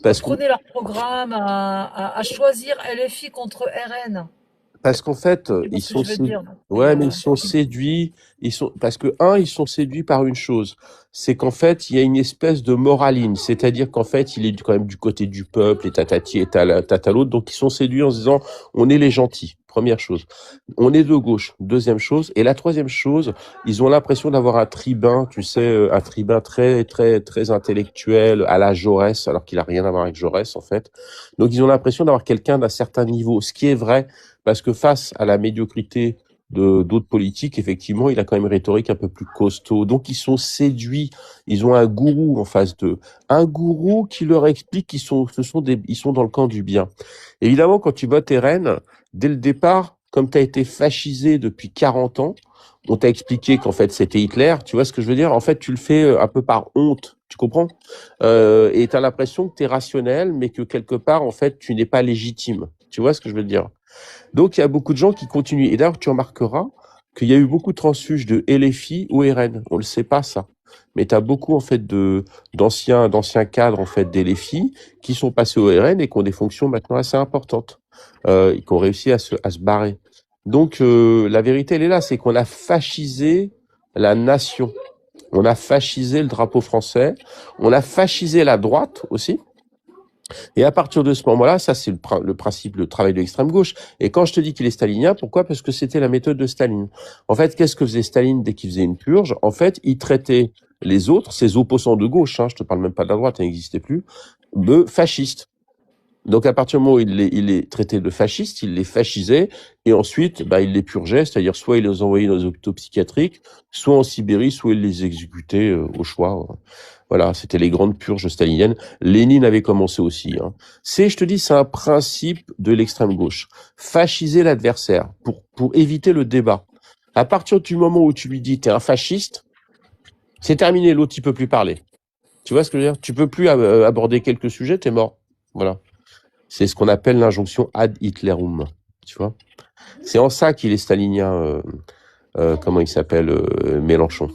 Prenez leur programme à choisir LFI contre RN. Parce qu'en fait, ils sont séduits. Parce que ils sont séduits par une chose, c'est qu'en fait, il y a une espèce de moraline, c'est-à-dire qu'en fait, il est quand même du côté du peuple, et tatati et tata l'autre, donc ils sont séduits en se disant, on est les gentils. Première chose, on est de gauche. Deuxième chose, et la troisième chose, ils ont l'impression d'avoir un tribun, tu sais, un tribun très très très intellectuel à la Jaurès, alors qu'il a rien à voir avec Jaurès en fait. Donc ils ont l'impression d'avoir quelqu'un d'un certain niveau, ce qui est vrai. Parce que face à la médiocrité d'autres politiques, effectivement, il a quand même une rhétorique un peu plus costaud. Donc, ils sont séduits. Ils ont un gourou en face d'eux. Un gourou qui leur explique qu'ils sont dans le camp du bien. Évidemment, quand tu votes RN, dès le départ, comme tu as été fascisé depuis 40 ans, on t'a expliqué qu'en fait, c'était Hitler. Tu vois ce que je veux dire? En fait, tu le fais un peu par honte. Tu comprends? Et tu as l'impression que tu es rationnel, mais que quelque part, en fait, tu n'es pas légitime. Tu vois ce que je veux dire? Donc, il y a beaucoup de gens qui continuent. Et d'ailleurs, tu remarqueras qu'il y a eu beaucoup de transfuges de LFI ou RN. On le sait pas, ça. mais tu as beaucoup en fait d'anciens cadres en fait des LFI qui sont passés au RN et qui ont des fonctions maintenant assez importantes, qui ont réussi à se barrer. Donc la vérité elle est là, c'est qu'on a fascisé la nation, on a fascisé le drapeau français, on a fascisé la droite aussi. Et à partir de ce moment-là, ça c'est le principe, le travail de l'extrême gauche. Et quand je te dis qu'il est stalinien, pourquoi? Parce que c'était la méthode de Staline. En fait, qu'est-ce que faisait Staline dès qu'il faisait une purge? En fait, il traitait les autres, ses opposants de gauche, je te parle même pas de la droite, ça n'existait plus, de fascistes. Donc à partir du moment où il les traitait de fascistes, il les fascisait et ensuite il les purgeait, c'est-à-dire soit il les envoyait dans les hôpitaux psychiatriques, soit en Sibérie, soit il les exécutait au choix. Voilà, c'était les grandes purges staliniennes. Lénine avait commencé aussi. Je te dis, c'est un principe de l'extrême gauche. Fasciser l'adversaire pour éviter le débat. À partir du moment où tu lui dis t'es un fasciste, c'est terminé, l'autre il peut plus parler. Tu vois ce que je veux dire? Tu peux plus aborder quelques sujets, t'es mort. Voilà. C'est ce qu'on appelle l'injonction ad Hitlerum, tu vois. C'est en ça qu'il est stalinien, comment il s'appelle, Mélenchon.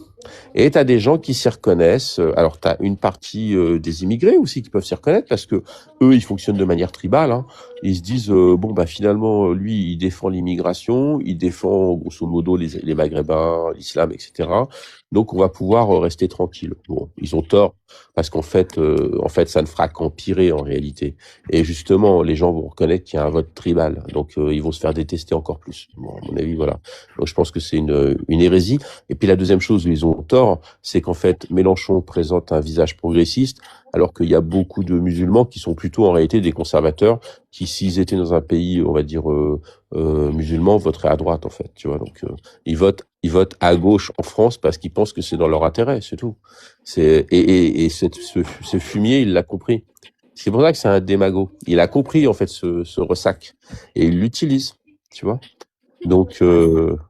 Et tu as des gens qui s'y reconnaissent. Alors, tu as une partie des immigrés aussi qui peuvent s'y reconnaître parce que eux, ils fonctionnent de manière tribale. Ils se disent, finalement, lui, il défend l'immigration, il défend, grosso modo, les Maghrébins, l'islam, etc. Donc, on va pouvoir rester tranquille. Bon, ils ont tort parce qu'en fait, ça ne fera qu'empirer en réalité. Et justement, les gens vont reconnaître qu'il y a un vote tribal. Donc, ils vont se faire détester encore plus. Bon, à mon avis, voilà. Donc, je pense que c'est une hérésie. Et puis, la deuxième chose où ils ont tort, c'est qu'en fait, Mélenchon présente un visage progressiste, alors qu'il y a beaucoup de musulmans qui sont plutôt en réalité des conservateurs, qui, s'ils étaient dans un pays, on va dire, musulman, voteraient à droite, en fait. Tu vois, donc, ils votent à gauche en France parce qu'ils pensent que c'est dans leur intérêt, c'est tout. Ce fumier, il l'a compris. C'est pour ça que c'est un démago. Il a compris, en fait, ce ressac. Et il l'utilise, tu vois. Donc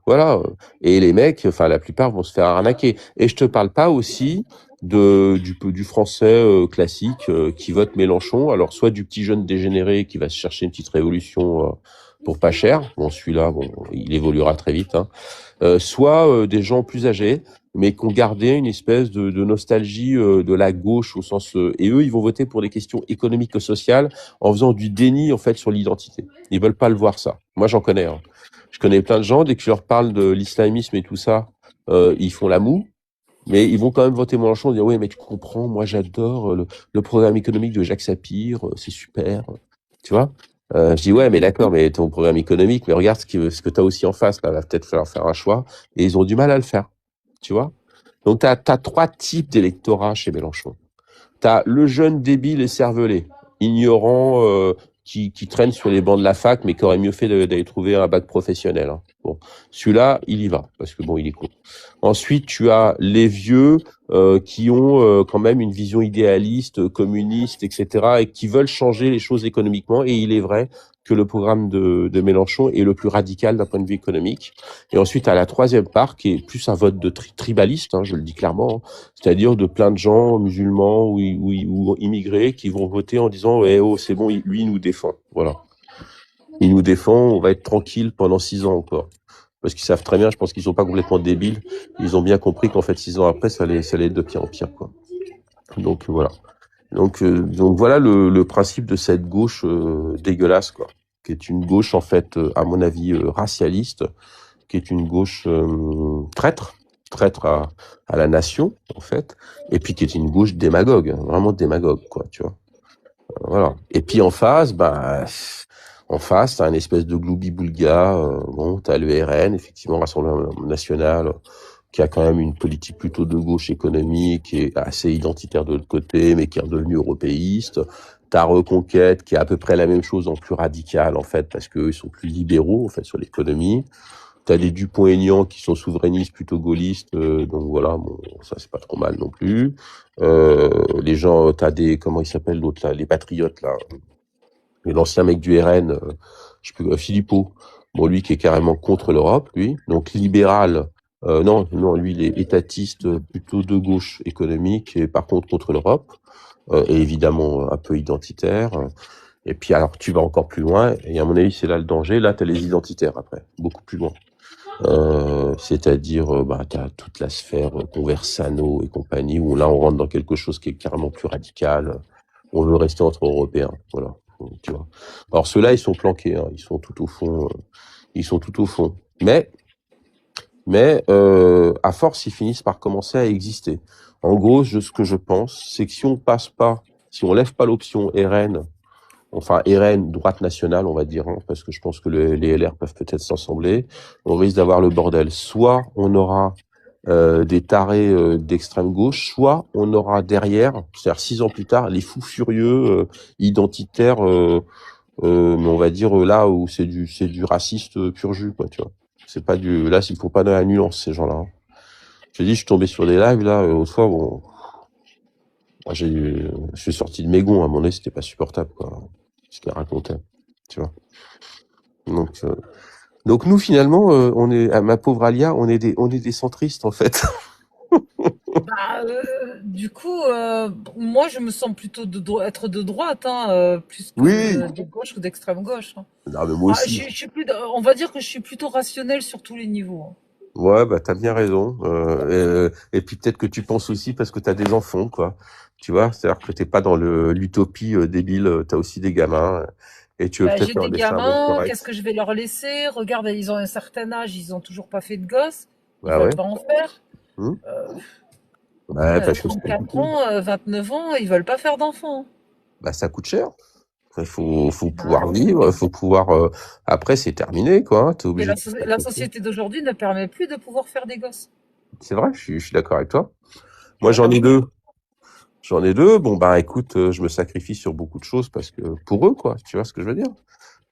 voilà. Et les mecs, la plupart vont se faire arnaquer. Et je te parle pas aussi du français classique qui vote Mélenchon. Alors soit du petit jeune dégénéré qui va se chercher une petite révolution pour pas cher. Bon, celui-là, il évoluera très vite. Soit des gens plus âgés, mais qui ont gardé une espèce de nostalgie de la gauche au sens et eux, ils vont voter pour des questions économiques et sociales en faisant du déni en fait sur l'identité. Ils veulent pas le voir ça. Moi, j'en connais. Je connais plein de gens, dès que je leur parle de l'islamisme et tout ça, ils font la moue, mais ils vont quand même voter Mélenchon et dire « Oui, mais tu comprends, moi j'adore le programme économique de Jacques Sapir, c'est super. » Tu vois? Je dis « Ouais, mais d'accord, mais ton programme économique, mais regarde ce que tu as aussi en face, là, va peut-être falloir faire un choix. » Et ils ont du mal à le faire, tu vois? Donc t'as trois types d'électorat chez Mélenchon. T'as le jeune débile et cervelé, ignorant, qui traîne sur les bancs de la fac, mais qui aurait mieux fait d'aller trouver un bac professionnel. Bon, celui-là, il y va, parce que il est con. Ensuite, tu as les vieux qui ont quand même une vision idéaliste, communiste, etc., et qui veulent changer les choses économiquement. Et il est vrai que le programme de Mélenchon est le plus radical d'un point de vue économique. Et ensuite, à la troisième part, qui est plus un vote de tribaliste, je le dis clairement, c'est-à-dire de plein de gens musulmans ou immigrés qui vont voter en disant « oh, c'est bon, lui, il nous défend. » Voilà. Il nous défend, on va être tranquille pendant 6 ans encore. Parce qu'ils savent très bien, je pense qu'ils sont pas complètement débiles. Ils ont bien compris qu'en fait, 6 ans après, ça allait être de pire en pire, quoi. Donc, voilà. Donc voilà le principe de cette gauche dégueulasse, quoi, qui est une gauche en fait, à mon avis, racialiste, qui est une gauche traître à la nation en fait, et puis qui est une gauche démagogue, vraiment démagogue, quoi, tu vois. Voilà. Et puis en face, t'as une espèce de gloubi-boulga. T'as le RN, effectivement, Rassemblement National, qui a quand même une politique plutôt de gauche économique et assez identitaire de l'autre côté, mais qui est redevenu européiste. T'as Reconquête, qui est à peu près la même chose en plus radical, en fait, parce qu'eux, ils sont plus libéraux, en fait, sur l'économie. T'as des Dupont-Aignan qui sont souverainistes, plutôt gaullistes, donc voilà, ça c'est pas trop mal non plus. Les gens, t'as des, comment ils s'appellent l'autre là, les patriotes là, et l'ancien mec du RN, je sais plus, Philippot, lui qui est carrément contre l'Europe, lui, donc libéral. Non, lui, il est étatiste, plutôt de gauche économique, et par contre contre l'Europe, et évidemment un peu identitaire. Et puis alors tu vas encore plus loin, et à mon avis c'est là le danger, là t'as les identitaires après, beaucoup plus loin. C'est-à-dire, bah, t'as toute la sphère Conversano et compagnie, où là, on rentre dans quelque chose qui est carrément plus radical. On veut rester entre Européens, voilà. Tu vois. Alors ceux-là, ils sont planqués, hein, ils sont tout au fond, ils sont tout au fond. Mais à force, ils finissent par commencer à exister. En gros, ce que je pense, c'est que si on passe pas, si on lève pas l'option RN, enfin RN, droite nationale, on va dire, hein, parce que je pense que les LR peuvent peut-être s'assembler, on risque d'avoir le bordel. Soit on aura des tarés d'extrême gauche, soit on aura derrière, c'est-à-dire 6 ans plus tard, les fous furieux identitaires, mais on va dire là où c'est du raciste pur jus, quoi, tu vois. C'est pas du, là, il faut pas de la nuance, ces gens-là, hein. Je te dis, je suis tombé sur des lives, là, autrefois, bon, moi, je suis sorti de mes gonds, à mon avis, c'était pas supportable, quoi, ce qu'il racontait, tu vois. Donc, donc nous, finalement, on est, ma pauvre Alia, on est des centristes, en fait. Bah, du coup, moi, je me sens plutôt être de droite, hein, plus que Oui. de gauche ou d'extrême gauche, hein. Non, mais moi Ah, aussi. je suis on va dire que je suis plutôt rationnel sur tous les niveaux, hein. Ouais, bah, t'as bien raison. Et puis peut-être que tu penses aussi parce que t'as des enfants, quoi. Tu vois, c'est-à-dire que t'es pas dans l'utopie débile, t'as aussi des gamins, et tu veux Bah, peut-être j'ai leur des laisser un monde gamins, qu'est-ce correct. que je vais leur laisser? Regarde, ils ont un certain âge, ils ont toujours pas fait de gosse, ils Bah veulent ouais. pas en faire. Hmm. Euh, Ouais, ouais, parce que 34 ans, 29 ans, ils veulent pas faire d'enfants. bah, ça coûte cher. Faut Ah pouvoir oui. vivre, faut pouvoir. Après, c'est terminé, quoi, hein. T'es Et obligé de faire la quelque chose. société d'aujourd'hui ne permet plus de pouvoir faire des gosses. C'est vrai, je suis d'accord avec toi. Moi, Ah j'en bah ai oui. deux. J'en ai deux. Bon, bah, écoute, je me sacrifie sur beaucoup de choses parce que pour eux, quoi. Tu vois ce que je veux dire?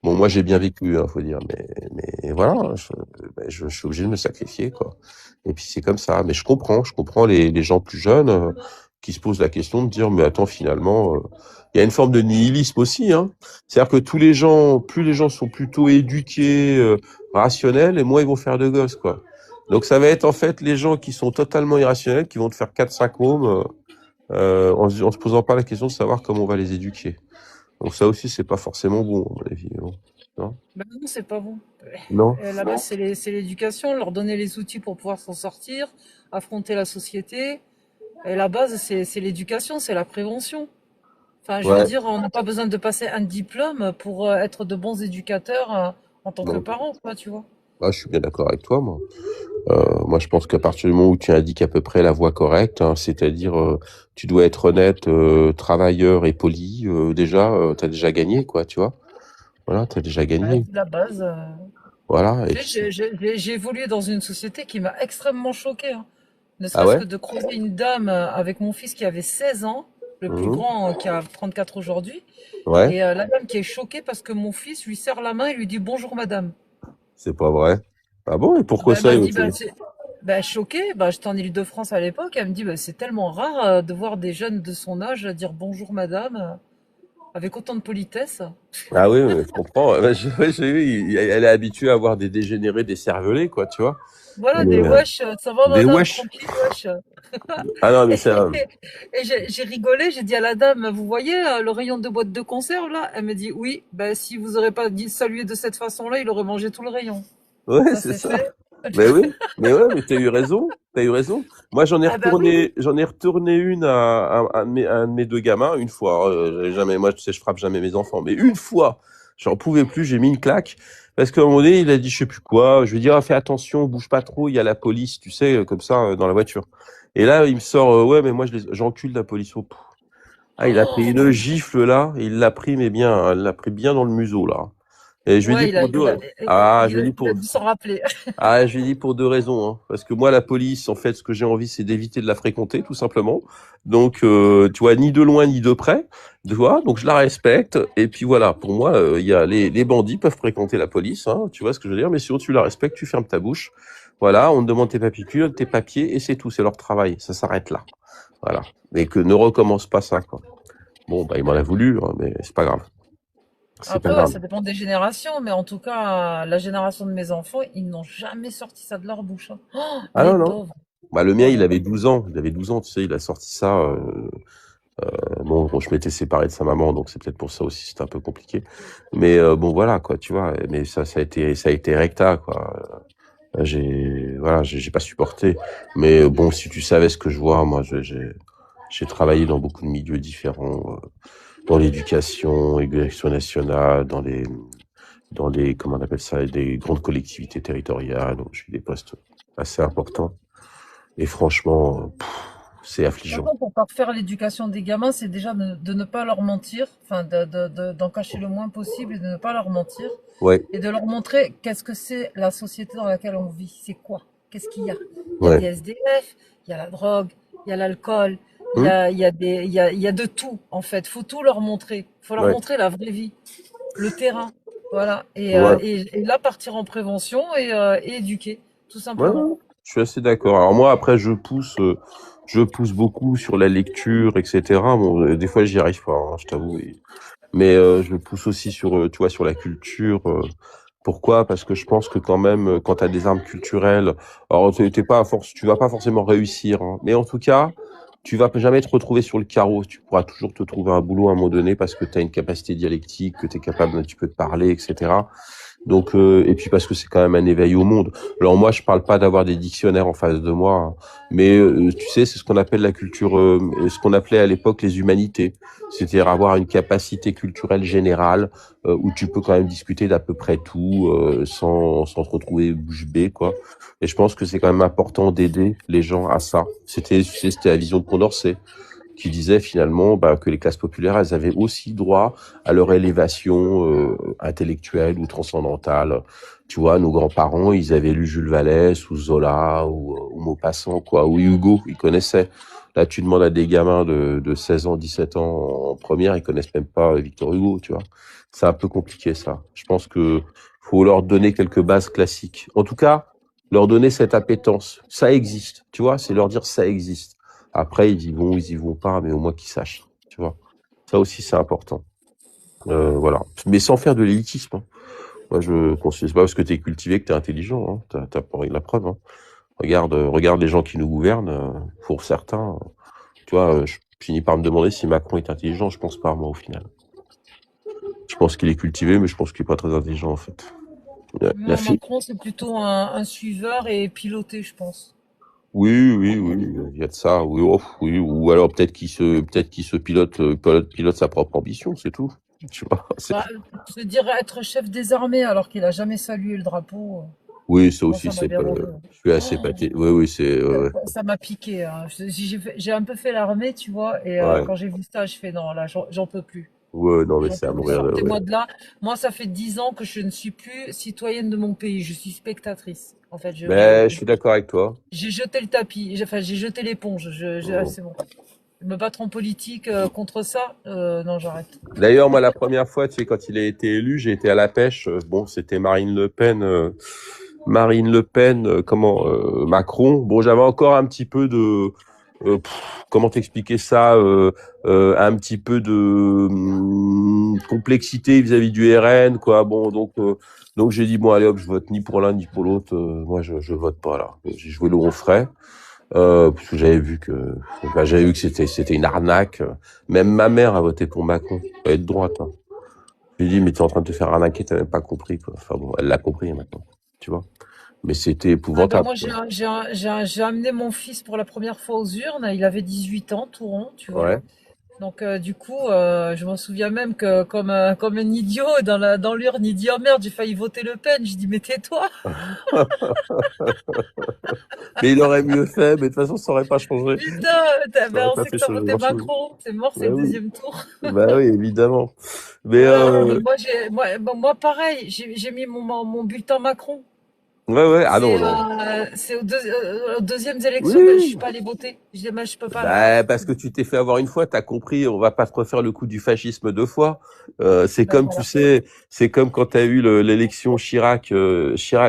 Bon, moi, j'ai bien vécu, hein, faut dire, mais voilà, hein, je suis obligé de me sacrifier, quoi. Et puis c'est comme ça. Mais je comprends les gens plus jeunes qui se posent la question de dire, mais attends, finalement, il y a une forme de nihilisme aussi, hein. C'est-à-dire que plus les gens sont plutôt éduqués, rationnels, et moins ils vont faire de gosses, quoi. Donc ça va être en fait les gens qui sont totalement irrationnels qui vont te faire 4-5 mômes en se posant pas la question de savoir comment on va les éduquer. Donc ça aussi, c'est pas forcément bon, à mon avis. Non. Ben non, c'est pas bon. Non. La base, c'est l'éducation, leur donner les outils pour pouvoir s'en sortir, affronter la société. Et la base, c'est l'éducation, c'est la prévention. Enfin, je veux Ouais. dire, on n'a pas besoin de passer un diplôme pour être de bons éducateurs en tant que Non. parents, quoi, tu vois. Ah, je suis bien d'accord avec toi, moi. Moi, je pense qu'à partir du moment où tu indiques à peu près la voie correcte, hein, c'est-à-dire tu dois être honnête, travailleur et poli, déjà, t'as déjà gagné, quoi, tu vois. Voilà, t'as déjà Ouais, gagné. c'est la base. Voilà. Et Tu puis, sais, j'ai évolué dans une société qui m'a extrêmement choquée, hein. Ne ah serait-ce ouais? que de croiser une dame avec mon fils qui avait 16 ans, le plus Mhm. grand qui a 34 aujourd'hui, Ouais. et la dame qui est choquée parce que mon fils lui serre la main et lui dit bonjour madame. C'est pas vrai. Ah bon? Et pourquoi Ben, elle ça? m'a dit, ben, choquée, ben, j'étais en Île-de-France à l'époque, elle me dit, ben, c'est tellement rare de voir des jeunes de son âge dire bonjour madame avec autant de politesse. Ah oui, oui, je comprends. Ouais, ouais, j'ai vu, elle est habituée à avoir des dégénérés, des cervelés, quoi, tu vois. Voilà, Mais, des wesh, ça va des madame, wesh. tranquille, wesh. Ah non, mais Et, ça. et j'ai rigolé, j'ai dit à la dame, vous voyez le rayon de boîtes de conserve là? Elle me dit, oui, ben, si vous aurez pas dit saluer de cette façon-là, il aurait mangé tout le rayon. Ouais, Ça c'est c'est ça. fait. Mais oui, mais ouais, mais t'as eu raison, t'as eu raison. Moi, Ah bah oui. j'en ai retourné une à un de mes deux gamins une fois. J'avais jamais, moi, tu sais, je frappe jamais mes enfants, mais une fois, j'en pouvais plus, j'ai mis une claque parce qu'à un moment donné, il a dit, je sais plus quoi. Je lui ai dit, ah, fais attention, bouge pas trop, il y a la police, tu sais, comme ça, dans la voiture. Et là, il me sort, ouais, mais moi, j'encule la police. Oh, pff. Ah, il a pris une Oh, gifle là, il l'a pris, mais bien, il l'a pris bien dans le museau là. Et je lui ai dit ouais, pour deux, ah, je lui ai dit il a pour, dû s'en rappeler. ah, je lui ai dit pour deux raisons, hein. Parce que moi, la police, en fait, ce que j'ai envie, c'est d'éviter de la fréquenter, tout simplement. Donc, tu vois, ni de loin ni de près, tu vois. Donc, je la respecte. Et puis voilà, pour moi, il y a les bandits peuvent fréquenter la police, hein, tu vois ce que je veux dire. Mais sinon, tu la respectes, tu fermes ta bouche. Voilà, on te demande tes papiers, et c'est tout, c'est leur travail. Ça s'arrête là. Voilà. Et que ne recommence pas ça, quoi. Bon, bah, il m'en a voulu, hein, mais c'est pas grave. C'est pas Après, ouais, grave. ça dépend des générations, mais en tout cas, la génération de mes enfants, ils n'ont jamais sorti ça de leur bouche, hein. Oh, Ah les non, non. pauvres. Bah, le mien, Oh il là là. avait 12 ans. Il avait 12 ans, tu sais, il a sorti ça. Bon, je m'étais séparé de sa maman, donc c'est peut-être pour ça aussi, c'était un peu compliqué. Mais bon, voilà, quoi, tu vois. Mais ça a été recta, quoi. j'ai pas supporté. Mais bon, si tu savais ce que je vois, moi, j'ai travaillé dans beaucoup de milieux différents, dans l'éducation, éducation nationale, dans les, comment on appelle ça, des grandes collectivités territoriales. Donc, j'ai eu des postes assez importants. Et franchement, c'est affligeant. Maintenant, pour parfaire l'éducation des gamins, c'est déjà de ne pas leur mentir, enfin d'en cacher le moins possible et de ne pas leur mentir Ouais, et de leur montrer qu'est-ce que c'est la société dans laquelle on vit, c'est quoi, qu'est-ce qu'il y a. Il y a ouais. des SDF, il y a la drogue, il y a l'alcool, Hum, il y a de tout en fait. Faut tout leur montrer. Faut leur ouais, montrer la vraie vie, le terrain, voilà. ouais, Et là partir en prévention et éduquer, tout ouais, simplement. ouais. Je suis assez d'accord. Alors moi, après, je pousse beaucoup sur la lecture, etc. Bon, des fois, j'y arrive pas, hein, je t'avoue. Mais je pousse aussi sur, tu vois, sur la culture. Pourquoi? Parce que je pense que quand même, quand tu as des armes culturelles, alors t'es pas à force, tu vas pas forcément réussir, hein, mais en tout cas, tu vas jamais te retrouver sur le carreau. Tu pourras toujours te trouver un boulot à un moment donné parce que tu as une capacité dialectique, que tu es capable un petit peu de parler, etc. Donc, et puis parce que c'est quand même un éveil au monde. Alors moi, je parle pas d'avoir des dictionnaires en face de moi, hein, mais tu sais, c'est ce qu'on appelle la culture, ce qu'on appelait à l'époque les humanités, c'est-à-dire avoir une capacité culturelle générale où tu peux quand même discuter d'à peu près tout sans te retrouver bouche bée, quoi. Et je pense que c'est quand même important d'aider les gens à ça. C'était la vision de Condorcet qui disait finalement que les classes populaires, elles avaient aussi droit à leur élévation intellectuelle ou transcendantale. Tu vois, nos grands-parents, ils avaient lu Jules Vallès ou Zola ou Maupassant, quoi, ou Hugo, ils connaissaient. Là, tu demandes à des gamins de 16 ans, 17 ans en première, ils connaissent même pas Victor Hugo, tu vois. C'est un peu compliqué, ça. Je pense que faut leur donner quelques bases classiques. En tout cas, leur donner cette appétence. Ça existe, tu vois, c'est leur dire ça existe. Après, ils y vont pas, mais au moins qu'ils sachent, tu vois. Ça aussi, c'est important. Voilà. Mais sans faire de l'élitisme, hein. Moi, je considère c'est pas parce que tu es cultivé que tu es intelligent, hein. T'as pas la preuve, hein. Regarde les gens qui nous gouvernent, pour certains, tu vois, je finis par me demander si Macron est intelligent. Je pense pas, moi, au final. Je pense qu'il est cultivé, mais je pense qu'il est pas très intelligent, en fait. La Non, fille. Macron, c'est plutôt un suiveur et piloté, je pense. Oui, il y a de ça, oui, oh, oui, ou alors peut-être qu'il se pilote sa propre ambition, c'est tout. Tu vois, Bah, se dire être chef des armées alors qu'il a jamais salué le drapeau, oui, ça moi, aussi, ça m'a c'est pas, dérangé. je suis assez Oh, pâté. Oui, oui, c'est, ouais, ça m'a piqué, hein. J'ai un peu fait l'armée, tu vois, et ouais, quand j'ai vu ça, je fais non, là, j'en peux plus. ouais, non, mais J'en c'est à peux plus, mourir de, ouais. sortez-moi de là. Moi, ça fait 10 ans que je ne suis plus citoyenne de mon pays, je suis spectatrice. En fait, Mais je suis d'accord avec toi. j'ai jeté le tapis, enfin, j'ai jeté l'éponge, Mm. c'est bon. Me battre en politique contre ça, non, j'arrête. D'ailleurs, moi, la première fois, tu sais, quand il a été élu, j'ai été à la pêche. Bon, c'était Marine Le Pen, Macron. Bon, j'avais encore un petit peu de, comment t'expliquer ça, un petit peu de complexité vis-à-vis du RN, quoi. Bon, donc j'ai dit bon, allez hop, je vote ni pour l'un ni pour l'autre. Moi, je vote pas là. J'ai joué le bon frais. Parce que j'avais vu que c'était une arnaque. Même ma mère a voté pour Macron. Elle est de droite, hein. Je lui ai dit, mais t'es en train de te faire arnaquer, t'as même pas compris, quoi. Enfin bon, elle l'a compris maintenant, tu vois. Mais c'était Ah ben épouvantable, moi, quoi. j'ai amené mon fils pour la première fois aux urnes. Il avait 18 ans, tout rond, tu vois. Ouais. Donc du coup, je m'en souviens même que comme un idiot dans l'urne, il dit oh merde, j'ai failli voter Le Pen. Je dis mais tais-toi. Mais il aurait mieux fait, mais de toute façon, ça aurait pas changé. Putain, Ça ben aurait on pas sait que fait t'as changer voté grand-chose. Macron. C'est mort, c'est Bah le oui. deuxième tour. Bah oui, évidemment. Mais, Voilà. Mais moi pareil, j'ai mis mon bulletin Macron. ouais, ah non, C'est non. aux deuxièmes élections, ben, je Oui. suis pas allée voter. Je dis mais je peux pas là. Bah, parce que tu t'es fait avoir une fois, t'as compris, on va pas te refaire le coup du fascisme deux fois. C'est Ben comme, tu voilà. sais, c'est comme quand t'as eu l'élection Chirac,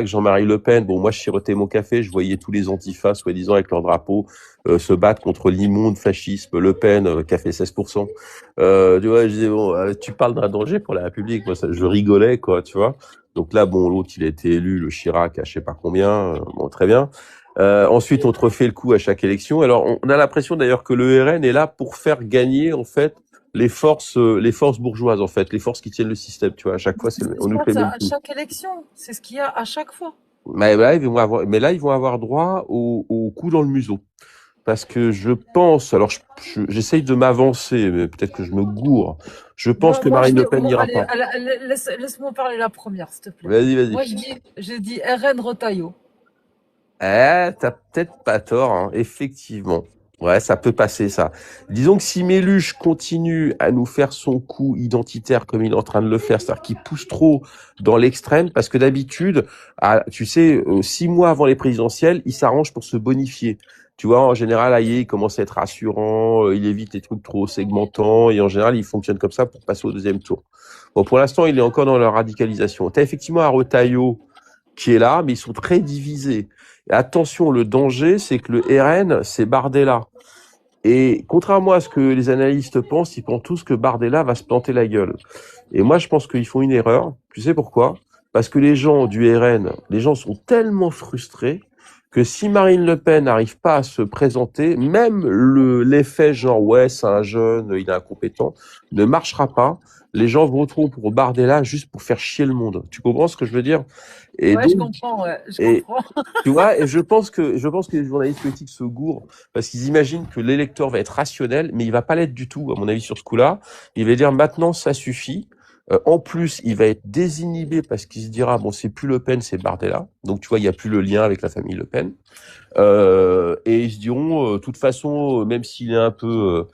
Jean-Marie Le Pen. Bon, moi, je sirotais mon café, je voyais tous les antifas, soi-disant, avec leur drapeau, se battre contre l'immonde fascisme Le Pen, qui a fait 16%. Tu vois, je disais, bon, tu parles d'un danger pour la République. Moi, je rigolais, quoi, tu vois. Donc là, bon, l'autre, il a été élu, le Chirac, à je sais pas combien. Bon, très bien. Ensuite, on te refait le coup à chaque élection. Alors, on a l'impression d'ailleurs que le RN est là pour faire gagner en fait les forces bourgeoises en fait, les forces qui tiennent le système. Tu vois, à chaque fois, C'est ce qui on se nous fait passe le même à coup. chaque élection. C'est ce qu'il y a à chaque fois. mais là, ils vont avoir droit au coup dans le museau. Parce que je pense, alors j'essaye de m'avancer, mais peut-être que je me gourre. Je pense que Marine Le Pen n'ira allez, pas. laisse-moi parler la première, s'il te plaît. Vas-y, vas-y. Moi, je dis RN Retailleau. T'as peut-être pas tort, hein, effectivement. Ouais, ça peut passer, ça. Disons que si Méluche continue à nous faire son coup identitaire comme il est en train de le faire, c'est-à-dire qu'il pousse trop dans l'extrême, parce que d'habitude, tu sais, 6 mois avant les présidentielles, il s'arrange pour se bonifier. Tu vois, en général, Aïe, il commence à être rassurant, il évite les trucs trop segmentants, et en général, il fonctionne comme ça pour passer au deuxième tour. Bon, pour l'instant, il est encore dans la radicalisation. T'as effectivement un Retailleau qui est là, mais ils sont très divisés. Et attention, le danger, c'est que le RN, c'est Bardella. Et contrairement à ce que les analystes pensent, ils pensent tous que Bardella va se planter la gueule. Et moi, je pense qu'ils font une erreur. Tu sais pourquoi? Parce que les gens du RN, les gens sont tellement frustrés que si Marine Le Pen n'arrive pas à se présenter, même l'effet genre ouais, c'est un jeune, il est incompétent, ne marchera pas. Les gens voteront pour Bardella juste pour faire chier le monde. Tu comprends ce que je veux dire? Et Ouais, je donc, comprends, ouais, je et, comprends. tu vois, et je pense que les journalistes politiques se gourrent parce qu'ils imaginent que l'électeur va être rationnel, mais il va pas l'être du tout, à mon avis, sur ce coup-là. Il va dire maintenant, ça suffit. En plus, il va être désinhibé parce qu'il se dira bon, c'est plus Le Pen, c'est Bardella. Donc, tu vois, il y a plus le lien avec la famille Le Pen. Et ils se diront, de toute façon, même s'il est un peu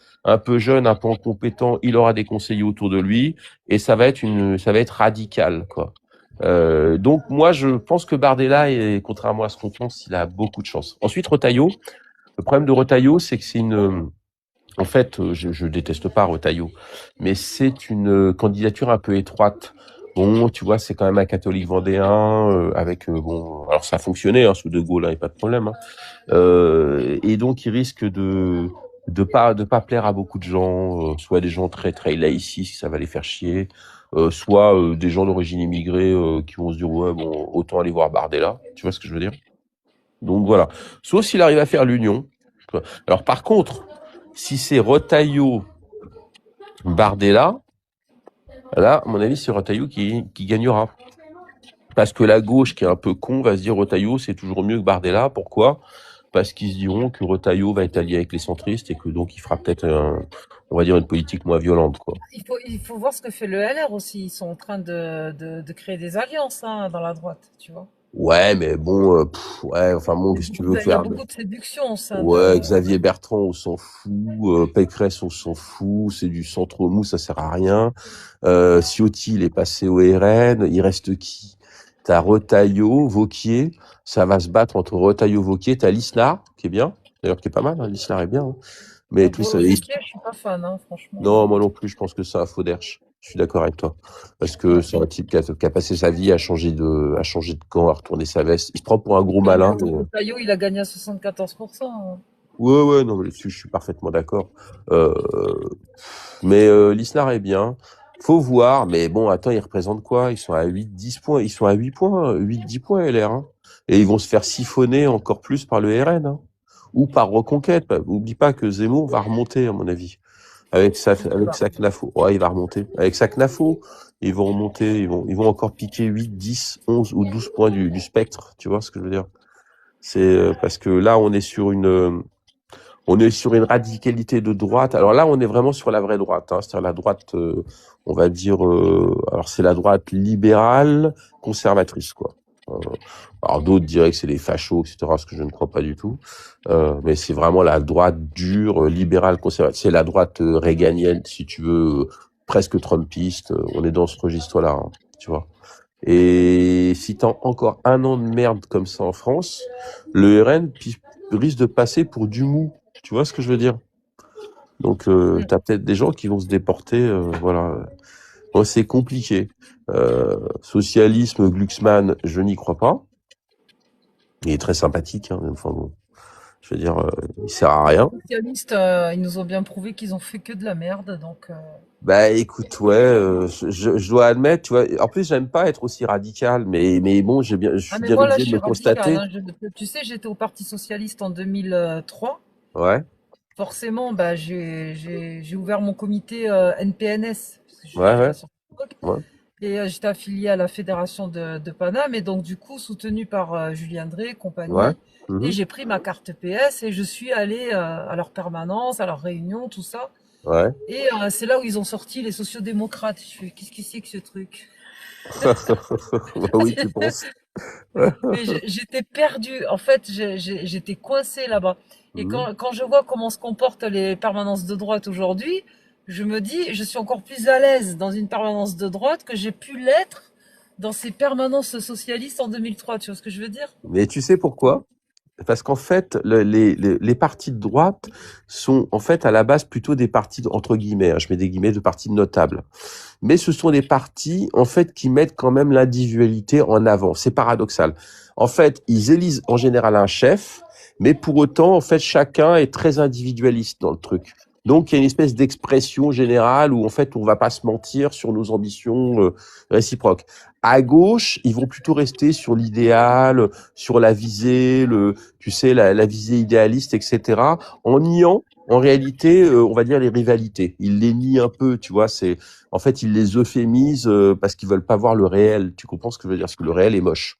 jeune, un peu incompétent, il aura des conseillers autour de lui, et ça va être radical, quoi. Donc moi, je pense que Bardella, contrairement à ce qu'on pense, il a beaucoup de chance. Ensuite, Retailleau. Le problème de Retailleau, c'est que en fait, je déteste pas Retailleau, mais c'est une candidature un peu étroite. Bon, tu vois, c'est quand même un catholique vendéen, avec bon, alors ça a fonctionné sous De Gaulle, il n'y a pas de problème. Et donc, il risque de pas plaire à beaucoup de gens, soit des gens très très laïcistes, ça va les faire chier, soit des gens d'origine immigrée qui vont se dire ouais bon autant aller voir Bardella, tu vois ce que je veux dire? Donc voilà. Sauf s'il arrive à faire l'union. Alors par contre, si c'est Retailleau Bardella, là, à mon avis, c'est Retailleau qui gagnera. Parce que la gauche, qui est un peu con, va se dire Retailleau, c'est toujours mieux que Bardella. Pourquoi? Parce qu'ils se diront que Retailleau va être allié avec les centristes et que donc il fera peut-être, on va dire, une politique moins violente, quoi. Il faut voir ce que fait le LR aussi. Ils sont en train de créer des alliances dans la droite, tu vois. Ouais, mais bon, ouais, enfin bon, qu'est-ce que tu veux Il y a faire? beaucoup de séduction au sein Ouais, de... Xavier Bertrand, on s'en fout. Pécresse, on s'en fout. C'est du centre mou, ça sert à rien. Ciotti, il est passé au RN. Il reste qui? T'as Retailleau, Wauquiez. Ça va se battre entre Retailleau, Wauquiez. T'as Lisnard, qui est bien. D'ailleurs, qui est pas mal. Hein. Lisnard est bien. Hein. Mais tout ça, Wauquiez, je suis pas fan, franchement. non, moi non plus. Je pense que c'est un faux derche. Je suis d'accord avec toi. Parce que c'est un type qui a passé sa vie à changer de camp, à retourner sa veste. Il se prend pour un gros malin. Retailleau, il a gagné à 74%. Ouais, non, mais là-dessus, je suis parfaitement d'accord. Euh, mais Lisnard est bien. Faut voir, mais bon, attends, ils représentent quoi? Ils sont à 8-10 points. Ils sont à 8 points, 8-10 points, LR. Hein. Et ils vont se faire siphonner encore plus par le RN. Hein. Ou par Reconquête. Bah, oublie pas que Zemmour va remonter, à mon avis. Avec sa CNAFO. Ouais, il va remonter. Avec sa CNAFO, ils vont remonter. Ils vont encore piquer 8, 10, 11 ou 12 points du spectre. Tu vois ce que je veux dire? C'est parce que là, on est sur une radicalité de droite. Alors là, on est vraiment sur la vraie droite, hein. C'est-à-dire la droite, on va dire, alors c'est la droite libérale, conservatrice, quoi. Alors d'autres diraient que c'est les fachos, etc., ce que je ne crois pas du tout. Mais c'est vraiment la droite dure, libérale, conservatrice. C'est la droite réganienne, si tu veux, presque trumpiste. On est dans ce registre-là, hein, tu vois. Et si t'as encore un an de merde comme ça en France, le RN risque de passer pour du mou. Tu vois ce que je veux dire? Donc, t'as peut-être des gens qui vont se déporter, voilà. Bon, c'est compliqué. Socialisme, Glucksmann, je n'y crois pas. Il est très sympathique, hein, enfin bon. Je veux dire, il sert à rien. Les socialistes, ils nous ont bien prouvé qu'ils ont fait que de la merde, donc... Bah écoute, ouais, je dois admettre, tu vois. En plus, j'aime pas être aussi radical, mais bon, je suis mais bien moi, là, obligé je de suis le constater. radical. Tu sais, j'étais au Parti Socialiste en 2003. Ouais, Forcément, bah, j'ai ouvert mon comité NPNS, parce que ouais, j'étais ouais, sur Facebook. ouais. Et j'étais affiliée à la fédération de Paname et donc du coup soutenue par Julien Drey, Ouais. compagnie. Et Mhm. j'ai pris ma carte PS et je suis allée à leur permanence, à leurs réunions, tout ça. Ouais. Et c'est là où ils ont sorti les sociodémocrates. Je fais, qu'est-ce que c'est que ce truc? Bah oui, tu penses. Mais j'étais perdue. En fait, j'étais coincée là-bas. Et Mhm. quand je vois comment se comportent les permanences de droite aujourd'hui, je me dis, je suis encore plus à l'aise dans une permanence de droite que j'ai pu l'être dans ces permanences socialistes en 2003. Tu vois ce que je veux dire? Mais tu sais pourquoi? Parce qu'en fait, les partis de droite sont en fait à la base plutôt des partis entre guillemets, hein, je mets des guillemets, de partis notables. Mais ce sont des partis en fait qui mettent quand même l'individualité en avant. C'est paradoxal. En fait, ils élisent en général un chef, mais pour autant, en fait, chacun est très individualiste dans le truc. Donc, il y a une espèce d'expression générale où en fait, on va pas se mentir sur nos ambitions réciproques. À gauche, ils vont plutôt rester sur l'idéal, sur la visée, tu sais, la visée idéaliste, etc. En niant, en réalité, on va dire les rivalités. Ils les nient un peu, tu vois. En fait, ils les euphémisent parce qu'ils veulent pas voir le réel. Tu comprends ce que je veux dire? Parce que le réel est moche.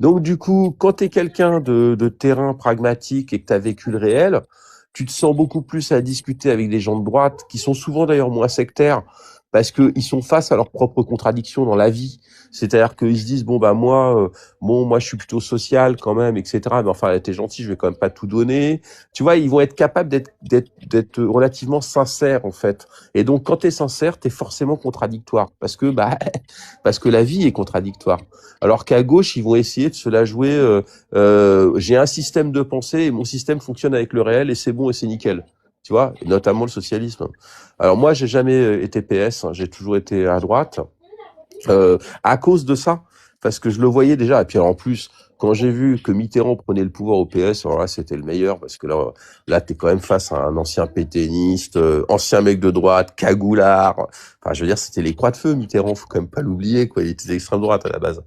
Donc, du coup, quand tu es quelqu'un de terrain pragmatique et que tu as vécu le réel, tu te sens beaucoup plus à discuter avec des gens de droite, qui sont souvent d'ailleurs moins sectaires, parce qu'ils sont face à leurs propres contradictions dans la vie. C'est-à-dire qu'ils se disent, moi, je suis plutôt social quand même, etc. Mais enfin, t'es gentil, je vais quand même pas tout donner. Tu vois, ils vont être capables d'être relativement sincères, en fait. Et donc, quand t'es sincère, t'es forcément contradictoire. Parce que la vie est contradictoire. Alors qu'à gauche, ils vont essayer de se la jouer. J'ai un système de pensée et mon système fonctionne avec le réel et c'est bon et c'est nickel. Tu vois, et notamment le socialisme. Alors moi, j'ai jamais été PS, hein, j'ai toujours été à droite à cause de ça, parce que je le voyais déjà. Et puis en plus, quand j'ai vu que Mitterrand prenait le pouvoir au PS, alors là, c'était le meilleur, parce que là, t'es quand même face à un ancien pétainiste, ancien mec de droite, cagoulard. Enfin, je veux dire, c'était les croix de feu, Mitterrand, faut quand même pas l'oublier, quoi. Il était d'extrême droite à la base.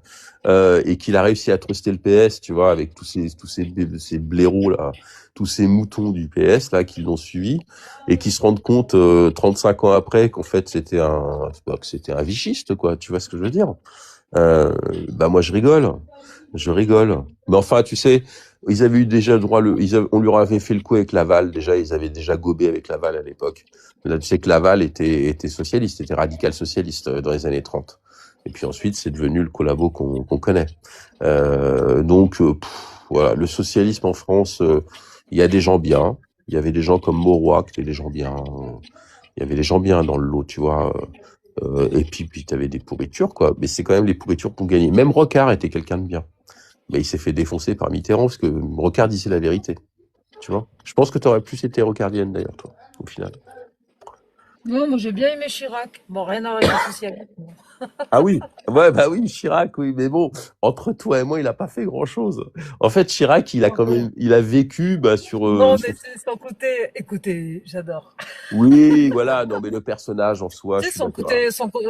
Et qu'il a réussi à truster le PS, tu vois, avec ces blaireaux là, tous ces moutons du PS là qui l'ont suivi et qui se rendent compte 35 ans après qu'en fait c'était un vichiste, quoi. Tu vois ce que je veux dire? Moi je rigole. Mais enfin, tu sais, ils avaient eu déjà le droit, on leur avait fait le coup avec Laval. Déjà, ils avaient déjà gobé avec Laval à l'époque. Là, tu sais que Laval était socialiste, était radical socialiste dans les années 30. Et puis ensuite, c'est devenu le collabo qu'on connaît. Voilà, le socialisme en France, il y a des gens bien. Il y avait des gens comme Mauroy qui étaient des gens bien. Il y avait des gens bien dans le lot, tu vois. Et puis t'avais des pourritures, quoi. Mais c'est quand même les pourritures pour gagner. Même Rocard était quelqu'un de bien. Mais il s'est fait défoncer par Mitterrand parce que Rocard disait la vérité. Tu vois. Je pense que t'aurais plus été rocardienne d'ailleurs, toi, au final. Non, moi j'ai bien aimé Chirac. Bon, rien à voir avec le socialisme. Ah oui, ouais, bah oui, Chirac, oui, mais bon, entre toi et moi, il a pas fait grand-chose. En fait, Chirac, il a quand même, il a vécu, Non, mais c'est son côté. Écoutez, j'adore. oui, voilà, non, mais le personnage en soi, Tu je sais, suis d'accord.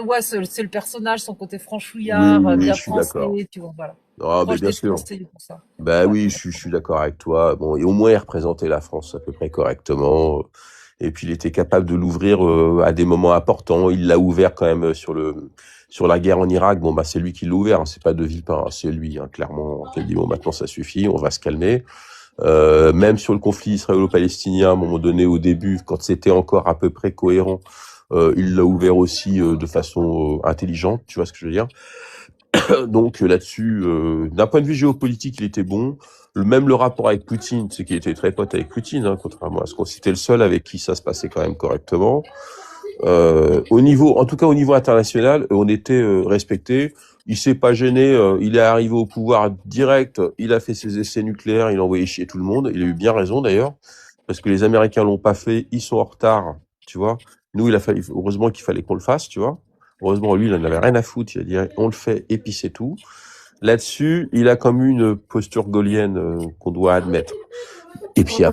ouais, c'est le personnage, son côté Oui, franchouillard, oui, oui, bien je suis d'accord. français, tu vois, voilà. Non, mais Proche bien des sûr. Français, tout ça. Bah Ouais. oui, je suis d'accord avec toi. Bon, et au moins, il représentait la France à peu près correctement. Et puis, il était capable de l'ouvrir à des moments importants. Il l'a ouvert quand même sur la guerre en Irak. Bon, bah, c'est lui qui l'a ouvert, hein. C'est pas De Villepin, hein. C'est lui, hein, clairement, qui a dit, bon, maintenant, ça suffit, on va se calmer. Même sur le conflit israélo-palestinien, à un moment donné, au début, quand c'était encore à peu près cohérent, il l'a ouvert aussi de façon intelligente, tu vois ce que je veux dire. Donc là-dessus, d'un point de vue géopolitique, il était bon. Même le rapport avec Poutine, c'est qu'il était très pote avec Poutine, hein, contrairement à ce qu'on c'était le seul avec qui ça se passait quand même correctement. En tout cas au niveau international, on était respecté. Il s'est pas gêné. Il est arrivé au pouvoir direct. Il a fait ses essais nucléaires. Il a envoyé chier tout le monde. Il a eu bien raison d'ailleurs, parce que les Américains l'ont pas fait. Ils sont en retard, tu vois. Nous, heureusement qu'il fallait qu'on le fasse, tu vois. Heureusement, lui, il en avait rien à foutre. Il a dit, on le fait et puis c'est tout. Là-dessus, il a comme une posture gaulienne qu'on doit admettre. Et puis